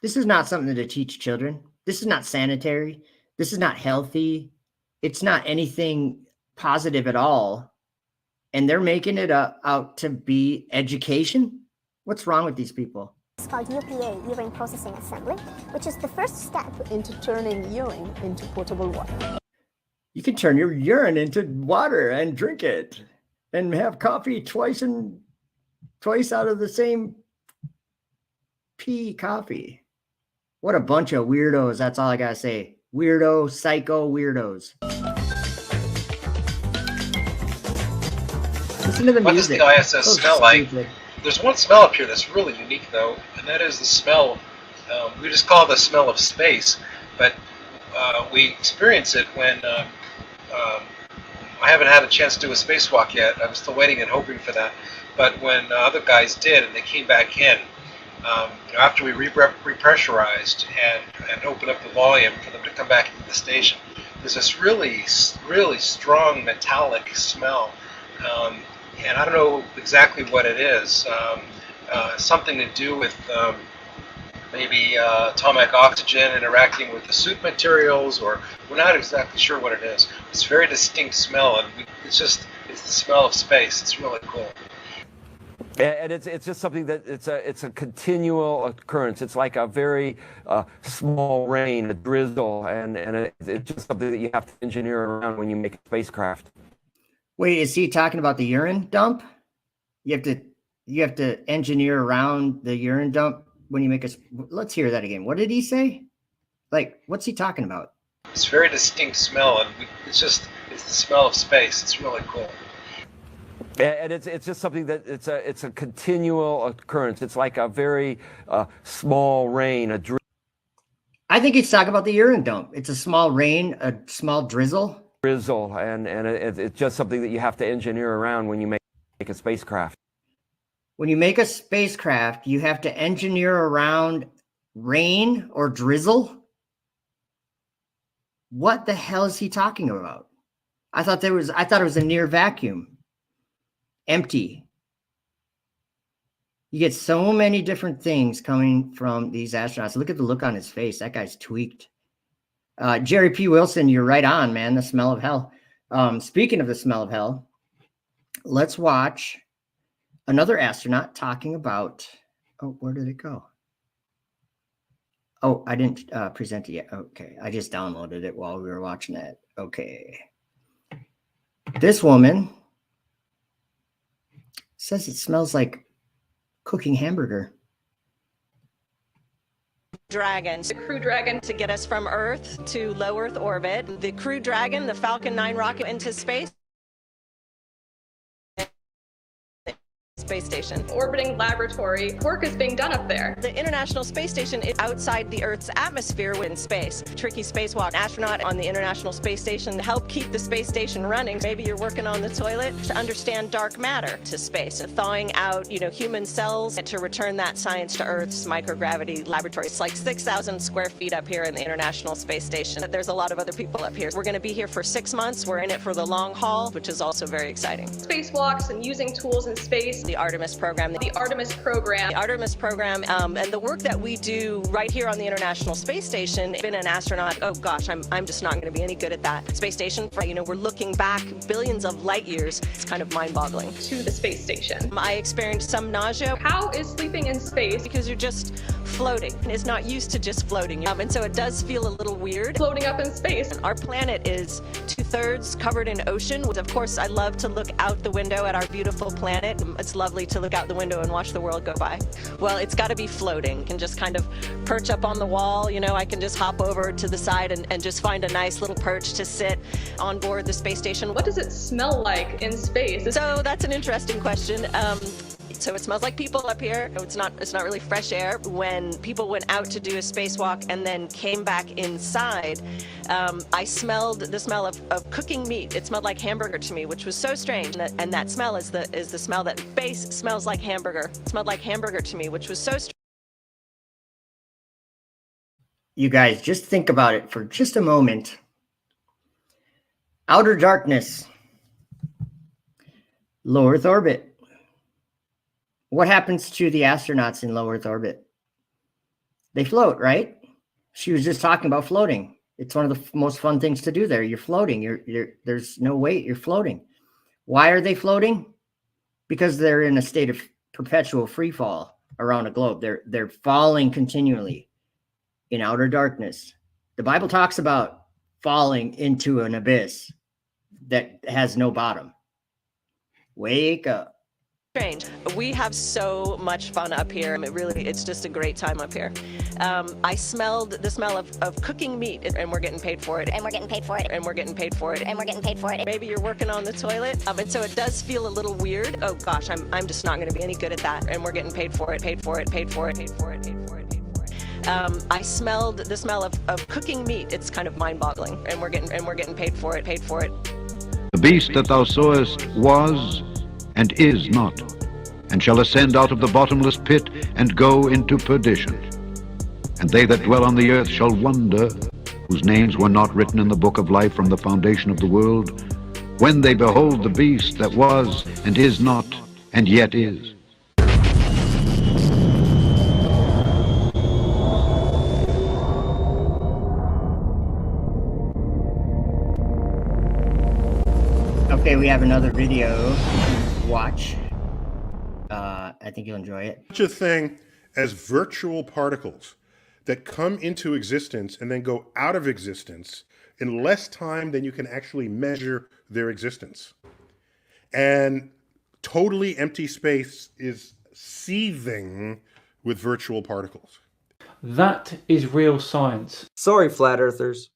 This is not something to teach children. This is not sanitary. This is not healthy. It's not anything positive at all. And they're making it out to be education. What's wrong with these people? It's called UPA, urine processing assembly, which is the first step into turning urine into potable water. You can turn your urine into water and drink it and have coffee twice out of the same pee coffee. What a bunch of weirdos. That's all I gotta say. Weirdo, psycho weirdos. Listen to the What music. does the ISS So smell like? stupid. There's one smell up here that's really unique, though, and that is the smell. We just call it the smell of space, but we experience it when I haven't had a chance to do a spacewalk yet. I'm still waiting and hoping for that. But when other guys did, and they came back in, after we repressurized and opened up the volume for them to come back into the station, there's this really, really strong metallic smell. And I don't know exactly what it is. Something to do with maybe atomic oxygen interacting with the suit materials, or we're not exactly sure what it is. It's a very distinct smell, and it's the smell of space. It's really cool. And it's just something that it's a continual occurrence. It's like a very small rain, a drizzle, and it's just something that you have to engineer around when you make a spacecraft. Wait, is he talking about the urine dump? You have to engineer around the urine dump when you make a. Let's hear that again. What did he say? Like, what's he talking about? It's a very distinct smell, and it's It's the smell of space. It's really cool. And it's just something that it's a continual occurrence. It's like a very small rain, a I think he's talking about the urine dump. It's a small rain, a small drizzle. and it's just something that you have to engineer around when you make a spacecraft. When you make a spacecraft, you have to engineer around rain or drizzle. What the hell is he talking about? I thought it was a near vacuum. Empty. You get so many different things coming from these astronauts. Look at the look on his face. That guy's tweaked. Jerry P. Wilson, you're right on, man. The smell of hell. Speaking of the smell of hell, let's watch another astronaut talking about, oh, where did it go? Oh, I didn't present it yet. Okay, I just downloaded it while we were watching that. Okay. This woman says it smells like cooking hamburger. Dragon, the Crew Dragon, to get us from Earth to low Earth orbit. The Crew Dragon, the Falcon 9 rocket into space. Space Station. Orbiting laboratory. Work is being done up there. The International Space Station is outside the Earth's atmosphere in space. Tricky spacewalk. Astronaut on the International Space Station to help keep the space station running. Maybe you're working on the toilet to understand dark matter to space, thawing out, human cells to return that science to Earth's microgravity laboratory. It's like 6,000 square feet up here in the International Space Station. There's a lot of other people up here. We're going to be here for 6 months. We're in it for the long haul, which is also very exciting. Spacewalks and using tools in space. The Artemis program. The Artemis program. The Artemis program, and the work that we do right here on the International Space Station. Been an astronaut. Oh gosh, I'm just not going to be any good at that. Space station. We're looking back billions of light years. It's kind of mind-boggling. To the space station. I experienced some nausea. How is sleeping in space? Because you're just floating. It's not used to just floating, and so it does feel a little weird. Floating up in space. Our planet is 2/3 covered in ocean. Of course, I love to look out the window at our beautiful planet. It's lovely to look out the window and watch the world go by. Well, it's got to be floating. And just kind of perch up on the wall. I can just hop over to the side and just find a nice little perch to sit on board the space station. What does it smell like in space? So that's an interesting question. So it smells like people up here. It's not really fresh air. When people went out to do a spacewalk and then came back inside, I smelled the smell of cooking meat. It smelled like hamburger to me, which was so strange. And that smell is the smell that space smells like hamburger. It smelled like hamburger to me, which was so strange. You guys, just think about it for just a moment. Outer darkness. Low Earth orbit. What happens to the astronauts in low Earth orbit? They float, right? She was just talking about floating. It's one of the most fun things to do there. You're floating. There's no weight. You're floating. Why are they floating? Because they're in a state of perpetual free fall around a globe. They're falling continually in outer darkness. The Bible talks about falling into an abyss that has no bottom. Wake up. Strange. We have so much fun up here. It's just a great time up here. I smelled the smell of cooking meat, and we're getting paid for it. And we're getting paid for it. And we're getting paid for it. And we're getting paid for it. Maybe you're working on the toilet, and so it does feel a little weird. Oh gosh, I'm just not going to be any good at that. And we're getting paid for it. Paid for it. Paid for it. Paid for it. Paid for it. Paid for it. I smelled the smell of cooking meat. It's kind of mind-boggling. And we're getting paid for it. Paid for it. The beast that thou sawest was and is not, and shall ascend out of the bottomless pit and go into perdition. And they that dwell on the earth shall wonder, whose names were not written in the book of life from the foundation of the world, when they behold the beast that was and is not and yet is. Okay, we have another video. Watch. I think you'll enjoy it. Such a thing as virtual particles that come into existence and then go out of existence in less time than you can actually measure their existence. And totally empty space is seething with virtual particles. That is real science. Sorry, flat earthers.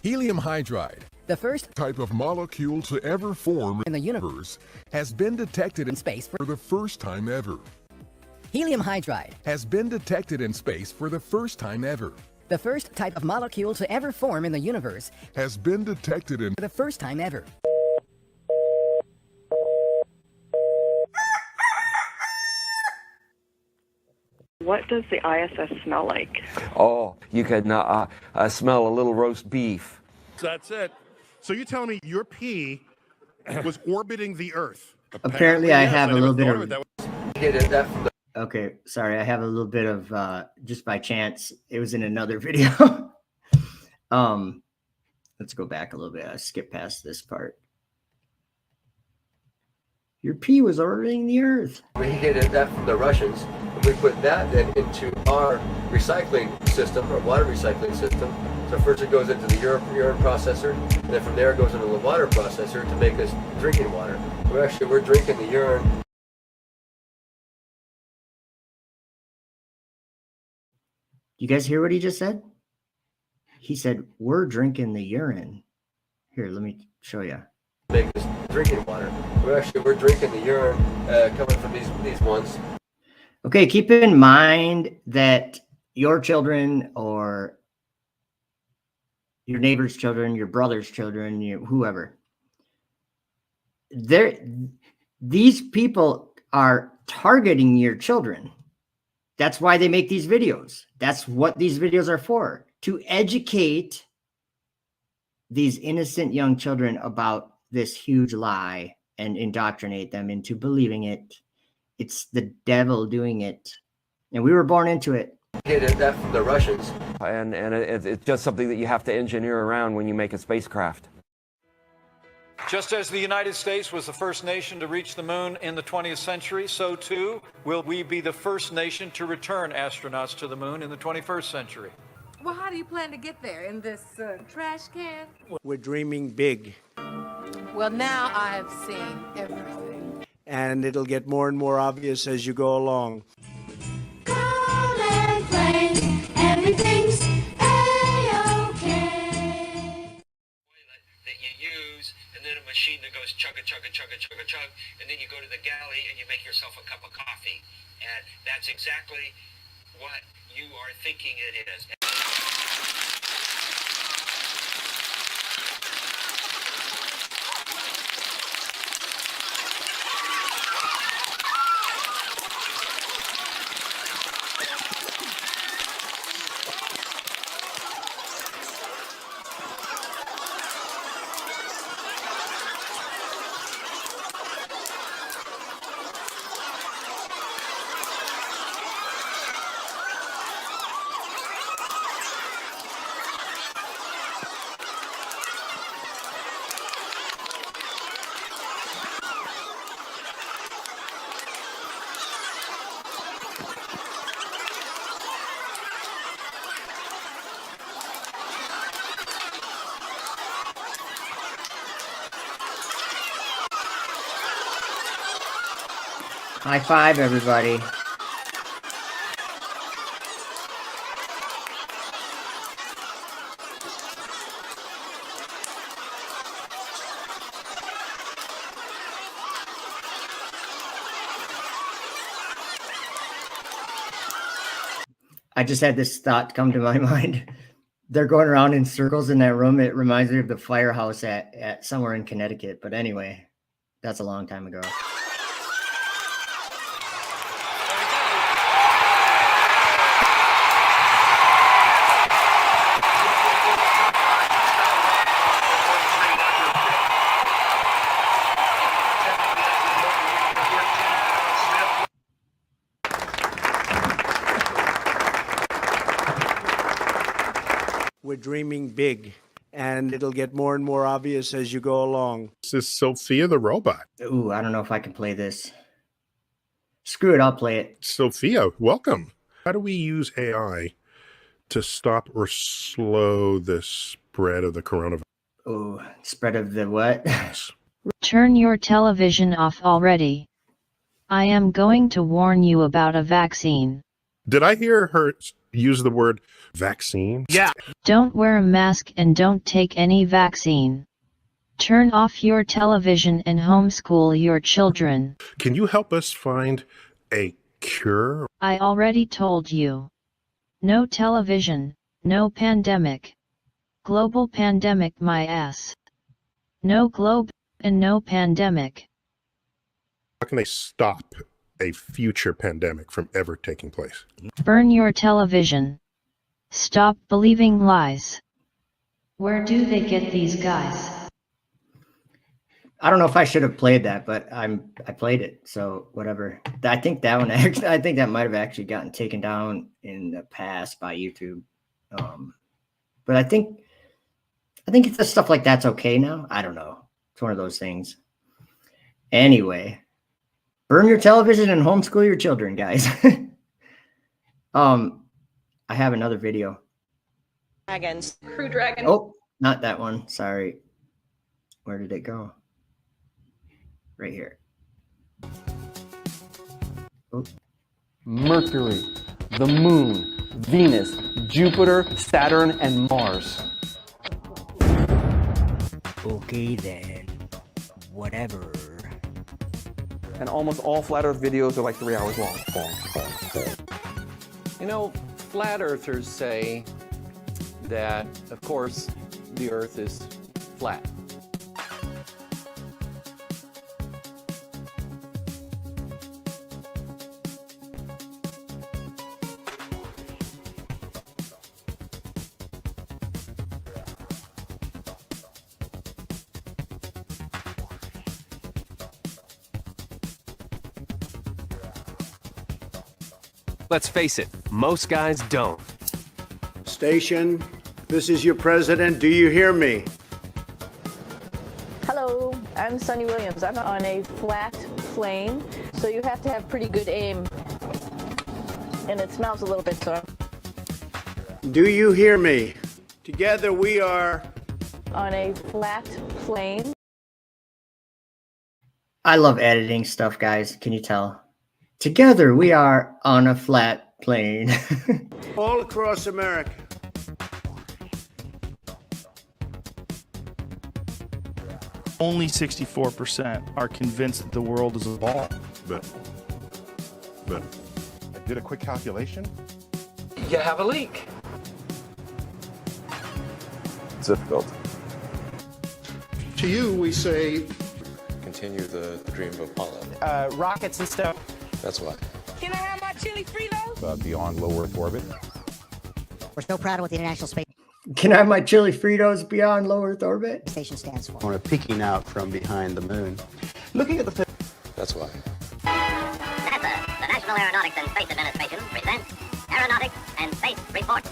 Helium hydride The first type of molecule to ever form in the universe has been detected in space for the first time ever. Helium hydride Has been detected in space for the first time ever. the first type of molecule to ever form in the universe Has been detected in for the first time ever. What does the ISS smell like? Oh, you can smell a little roast beef. That's it. So you're telling me your pee was orbiting the Earth? Apparently, I have a little bit of. That Okay, sorry, I have a little bit of just by chance. It was in another video. Let's go back a little bit. I skipped past this part. Your pee was orbiting the Earth. We get that from the Russians. We put that then into our recycling system, our water recycling system. So first it goes into the urine processor, and then from there it goes into the water processor to make us drinking water. We're drinking the urine. You guys hear what he just said? He said, we're drinking the urine. Here, let me show you. Make us drinking water. We're drinking the urine coming from these ones. Okay, keep in mind that your children or your neighbor's children, your brother's children, whoever, these people are targeting your children. That's why they make these videos. That's what these videos are for, to educate these innocent young children about this huge lie and indoctrinate them into believing it. It's the devil doing it. And we were born into it. Get that from the Russians. And it's just something that you have to engineer around when you make a spacecraft. Just as the United States was the first nation to reach the moon in the 20th century, so too will we be the first nation to return astronauts to the moon in the 21st century. Well, how do you plan to get there? In this trash can? We're dreaming big. Well, now I have seen everything. And it'll get more and more obvious as you go along. Everything's A-OK. That you use, and then a machine that goes chugga chugga chugga chugga chug, and then you go to the galley and you make yourself a cup of coffee, and that's exactly what you are thinking it is. High five, everybody. I just had this thought come to my mind. They're going around in circles in that room. It reminds me of the firehouse at somewhere in Connecticut. But anyway, that's a long time ago. We're dreaming big, and it'll get more and more obvious as you go along. This is Sophia the robot. Ooh, I don't know if I can play this. Screw it, I'll play it. Sophia, welcome. How do we use AI to stop or slow the spread of the coronavirus? Ooh, spread of the what? Turn your television off already. I am going to warn you about a vaccine. Did I hear her use the word vaccine? Yeah. Don't wear a mask and don't take any vaccine. Turn off your television and homeschool your children. Can you help us find a cure? I already told you. No television, no pandemic. Global pandemic my ass. No globe, and no pandemic. How can they stop a future pandemic from ever taking place? Burn your television. Stop believing lies. Where do they get these guys? I don't know if I should have played that, but I played it, so whatever. I think that one actually, I think that might have actually gotten taken down in the past by YouTube. But I think it's stuff like that's okay now. I don't know. It's one of those things. Anyway, burn your television and homeschool your children, guys. I have another video. Dragons. Crew dragon. Oh, not that one. Sorry. Where did it go? Right here. Oh. Mercury, the Moon, Venus, Jupiter, Saturn, and Mars. Okay then, whatever. And almost all flat Earth videos are like 3 hours long. You know, flat earthers say that, of course, the Earth is flat. Let's face it, most guys don't. Station, this is your president. Do you hear me? Hello, I'm Sunny Williams. I'm on a flat plane, so you have to have pretty good aim. And it smells a little bit, so. Do you hear me? Together we are On a flat plane. I love editing stuff, guys. Can you tell? Together we are on a flat plane. all across America. Only 64% are convinced that the world is a ball. But I did a quick calculation. You have a leak. It's difficult. To you, we say, Continue the dream of Apollo. Rockets and stuff. That's why. Can I have my chili Fritos? Beyond low Earth orbit. We're so proud of what the International Space Can I have my chili Fritos beyond low Earth orbit? Station stands for. On a peeking out from behind the moon. Looking at the. That's why. NASA, the National Aeronautics and Space Administration, presents Aeronautics and Space Report.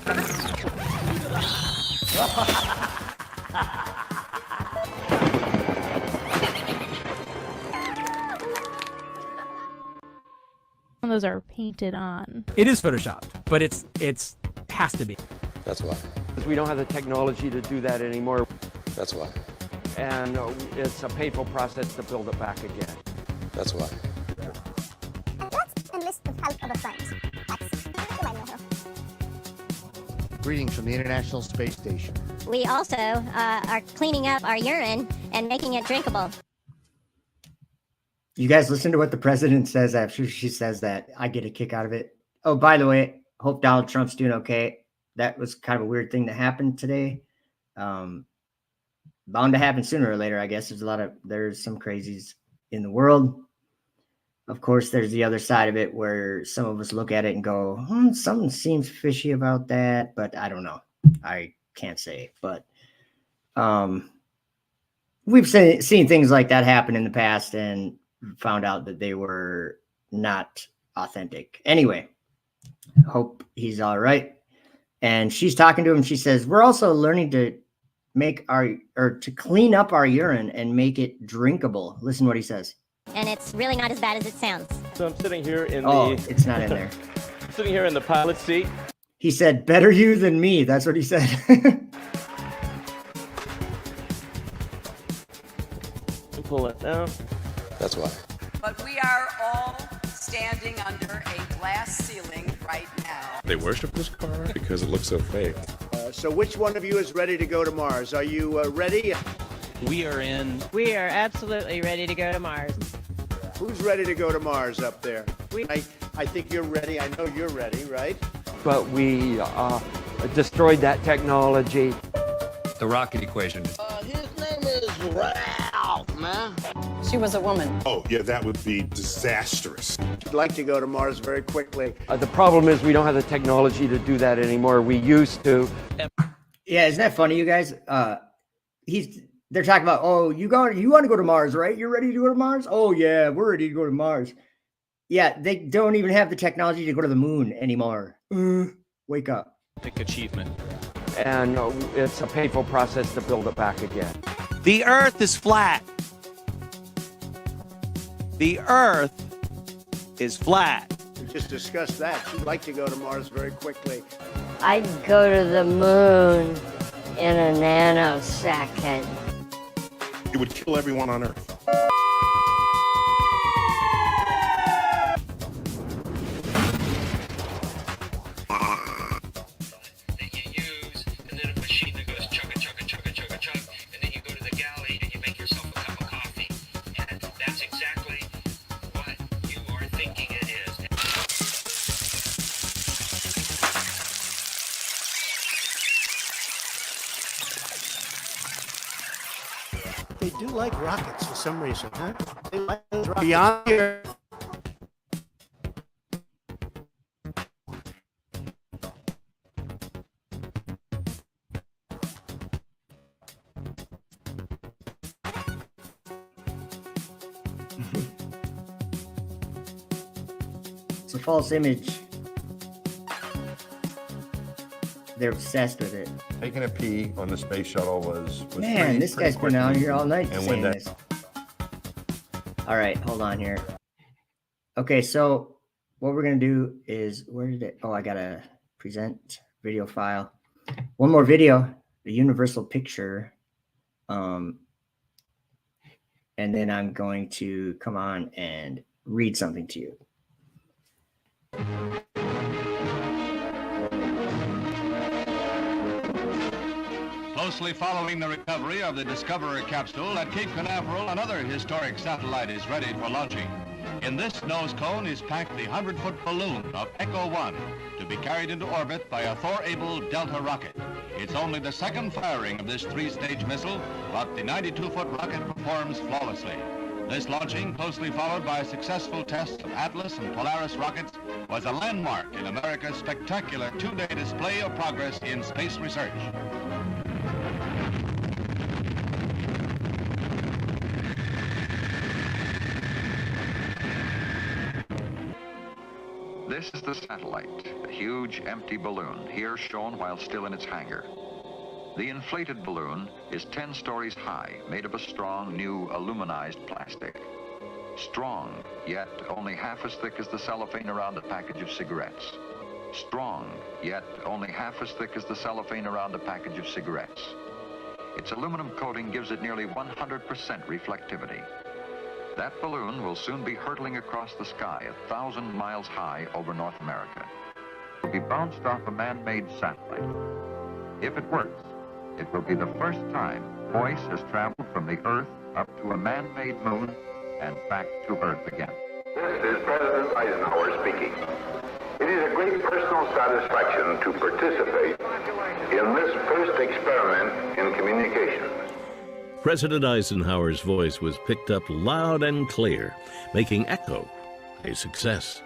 Those are painted on. It is photoshopped, but it's has to be. That's why. Because we don't have the technology to do that anymore. That's why. And it's a painful process to build it back again. That's why. Let's enlist the help of a friend. X. You might know her. Greetings from the International Space Station. We also are cleaning up our urine and making it drinkable. You guys listen to what the president says after she says that. I get a kick out of it. Oh, by the way, hope Donald Trump's doing okay. That was kind of a weird thing that happened today. Bound to happen sooner or later, I guess. There's some crazies in the world. Of course, there's the other side of it where some of us look at it and go, something seems fishy about that, but I don't know. I can't say, but we've seen things like that happen in the past and found out that they were not authentic. Anyway, hope he's all right. And she's talking to him. She says, we're also learning to to clean up our urine and make it drinkable. Listen what he says. And it's really not as bad as it sounds. So I'm sitting here in it's not in there. sitting here in the pilot seat. He said, better you than me. That's what he said. Pull it down. That's why. But we are all standing under a glass ceiling right now. They worship this car because it looks so fake. So which one of you is ready to go to Mars? Are you ready? We are in. We are absolutely ready to go to Mars. Who's ready to go to Mars up there? I think you're ready. I know you're ready, right? But we destroyed that technology. The rocket equation. His name is Ralph, man. She was a woman. Oh, yeah, that would be disastrous. I'd like to go to Mars very quickly. The problem is we don't have the technology to do that anymore. We used to. Yeah, isn't that funny, you guys? They're talking about, oh, you want to go to Mars, right? You're ready to go to Mars? Oh yeah, we're ready to go to Mars. Yeah, they don't even have the technology to go to the moon anymore. Wake up. Big achievement. And it's a painful process to build it back again. The Earth is flat. The Earth is flat. We just discussed that. She'd like to go to Mars very quickly. I'd go to the moon in a nanosecond. It would kill everyone on Earth. They do like rockets for some reason, huh? They like those rockets. Beyond here. It's a false image. They're obsessed with it. Taking a pee on the space shuttle was Man, this guy's been out here all night and saying when this. All right, hold on here. Okay, so what we're gonna do is, where did it? Oh, I gotta present video file. One more video, the universal picture. And then I'm going to come on and read something to you. Closely following the recovery of the Discoverer capsule at Cape Canaveral, another historic satellite is ready for launching. In this nose cone is packed the 100-foot balloon of Echo 1 to be carried into orbit by a Thor-able Delta rocket. It's only the second firing of this three-stage missile, but the 92-foot rocket performs flawlessly. This launching, closely followed by a successful test of Atlas and Polaris rockets, was a landmark in America's spectacular two-day display of progress in space research. This is the satellite, a huge empty balloon, here shown while still in its hangar. The inflated balloon is 10 stories high, made of a strong, new, aluminized plastic. Strong, yet only half as thick as the cellophane around a package of cigarettes. Strong, yet only half as thick as the cellophane around a package of cigarettes. Its aluminum coating gives it nearly 100% reflectivity. That balloon will soon be hurtling across the sky 1,000 miles high over North America. It will be bounced off a man-made satellite. If it works, it will be the first time voice has traveled from the Earth up to a man-made moon and back to Earth again. This is President Eisenhower speaking. It is a great personal satisfaction to participate in this first experiment in communication. President Eisenhower's voice was picked up loud and clear, making Echo a success.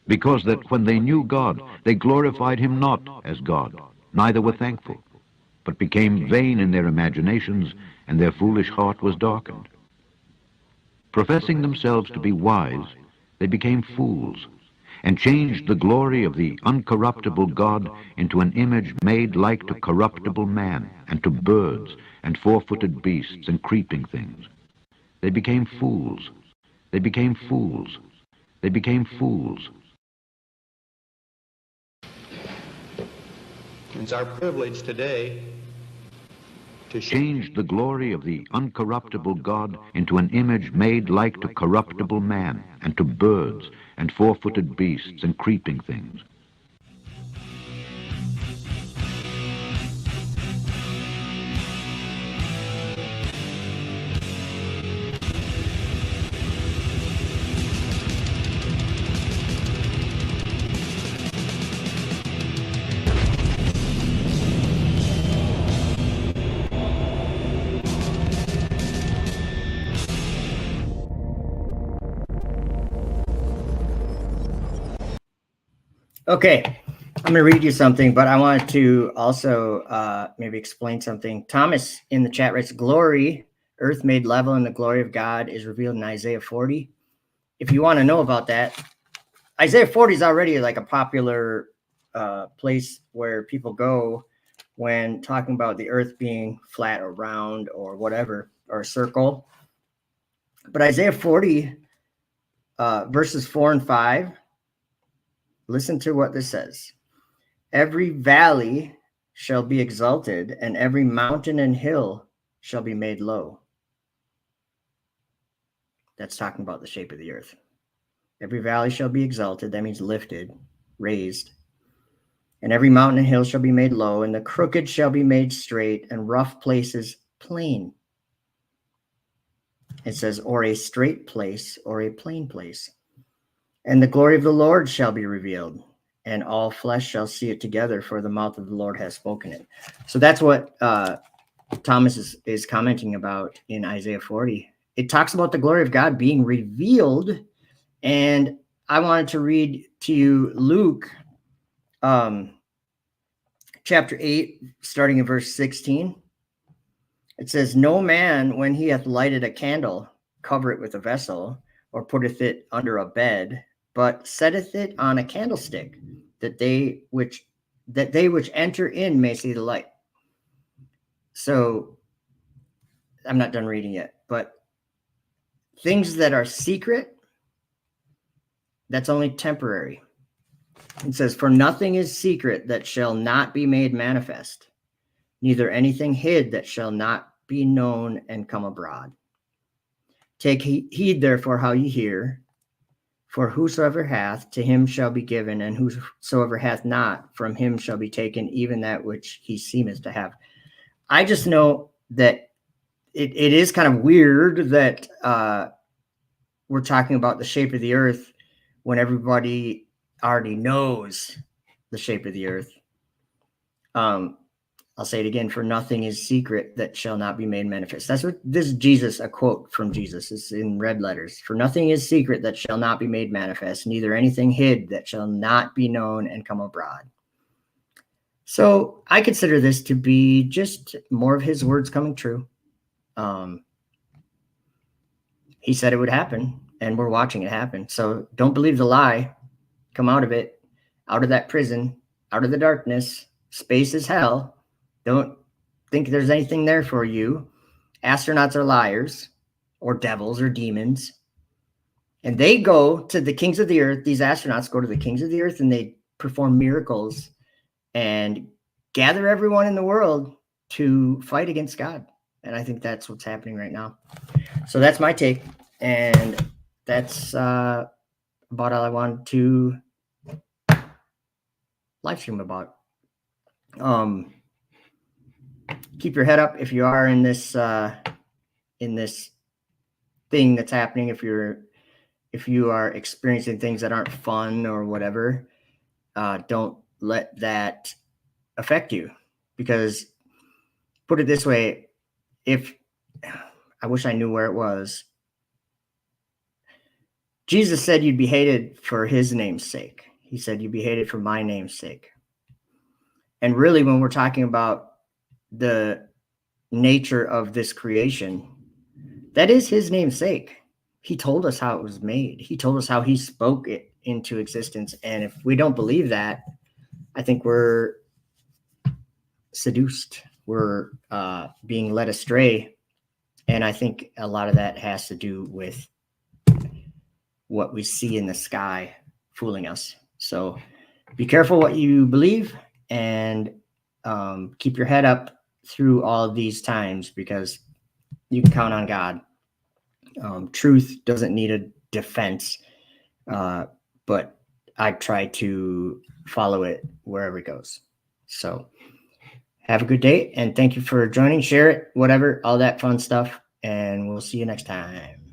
Because that when they knew God, they glorified him not as God, neither were thankful, but became vain in their imaginations, and their foolish heart was darkened. Professing themselves to be wise, they became fools, and changed the glory of the uncorruptible God into an image made like to corruptible man, and to birds, and four-footed beasts, and creeping things. They became fools. They became fools. They became fools. It's our privilege today to Changed the glory of the uncorruptible God into an image made like to corruptible man, and to birds, and four-footed beasts, and creeping things. Okay, I'm going to read you something, but I wanted to also maybe explain something. Thomas in the chat writes, glory, earth made level, and the glory of God is revealed in Isaiah 40. If you want to know about that, Isaiah 40 is already like a popular place where people go when talking about the earth being flat or round or whatever, or a circle. But Isaiah 40, verses 4 and 5, listen to what this says. Every valley shall be exalted, and every mountain and hill shall be made low. That's talking about the shape of the earth. Every valley shall be exalted. That means lifted, raised. And every mountain and hill shall be made low, and the crooked shall be made straight, and rough places plain. It says, or a straight place, or a plain place. And the glory of the Lord shall be revealed, and all flesh shall see it together, for the mouth of the Lord has spoken it. So that's what Thomas is commenting about in Isaiah 40. It talks about the glory of God being revealed, and I wanted to read to you Luke chapter 8, starting in verse 16. It says, no man, when he hath lighted a candle, cover it with a vessel, or putteth it under a bed, but setteth it on a candlestick, that they which enter in may see the light. So I'm not done reading yet, but things that are secret, that's only temporary. It says, for nothing is secret that shall not be made manifest, neither anything hid that shall not be known and come abroad. Take heed therefore how ye hear, for whosoever hath, to him shall be given, and whosoever hath not, from him shall be taken even that which he seemeth to have. I just know that it is kind of weird that we're talking about the shape of the earth when everybody already knows the shape of the earth. I'll say it again, for nothing is secret that shall not be made manifest. That's what this is Jesus, a quote from Jesus. It's in red letters. For nothing is secret that shall not be made manifest, neither anything hid that shall not be known and come abroad. So I consider this to be just more of his words coming true. He said it would happen, and we're watching it happen. So don't believe the lie. Come out of it, out of that prison, out of the darkness. Space is hell. Don't think there's anything there for you. Astronauts are liars, or devils, or demons. And they go to the kings of the earth. These astronauts go to the kings of the earth, and they perform miracles and gather everyone in the world to fight against God. And I think that's what's happening right now. So that's my take. And that's about all I wanted to live stream about. Keep your head up if you are in this thing that's happening. If you are experiencing things that aren't fun or whatever, don't let that affect you. Because put it this way, I wish I knew where it was. Jesus said you'd be hated for his name's sake. He said you'd be hated for my name's sake. And really, when we're talking about the nature of this creation, that is his name's sake. he told us how it was made. He told us how he spoke it into existence. And if we don't believe that, I think we're seduced. We're being led astray. And I think a lot of that has to do with what we see in the sky fooling us. So be careful what you believe, and keep your head up through all of these times, because you can count on God. Truth doesn't need a defense, but I try to follow it wherever it goes. So have a good day, and thank you for joining. Share it, whatever, all that fun stuff, and we'll see you next time.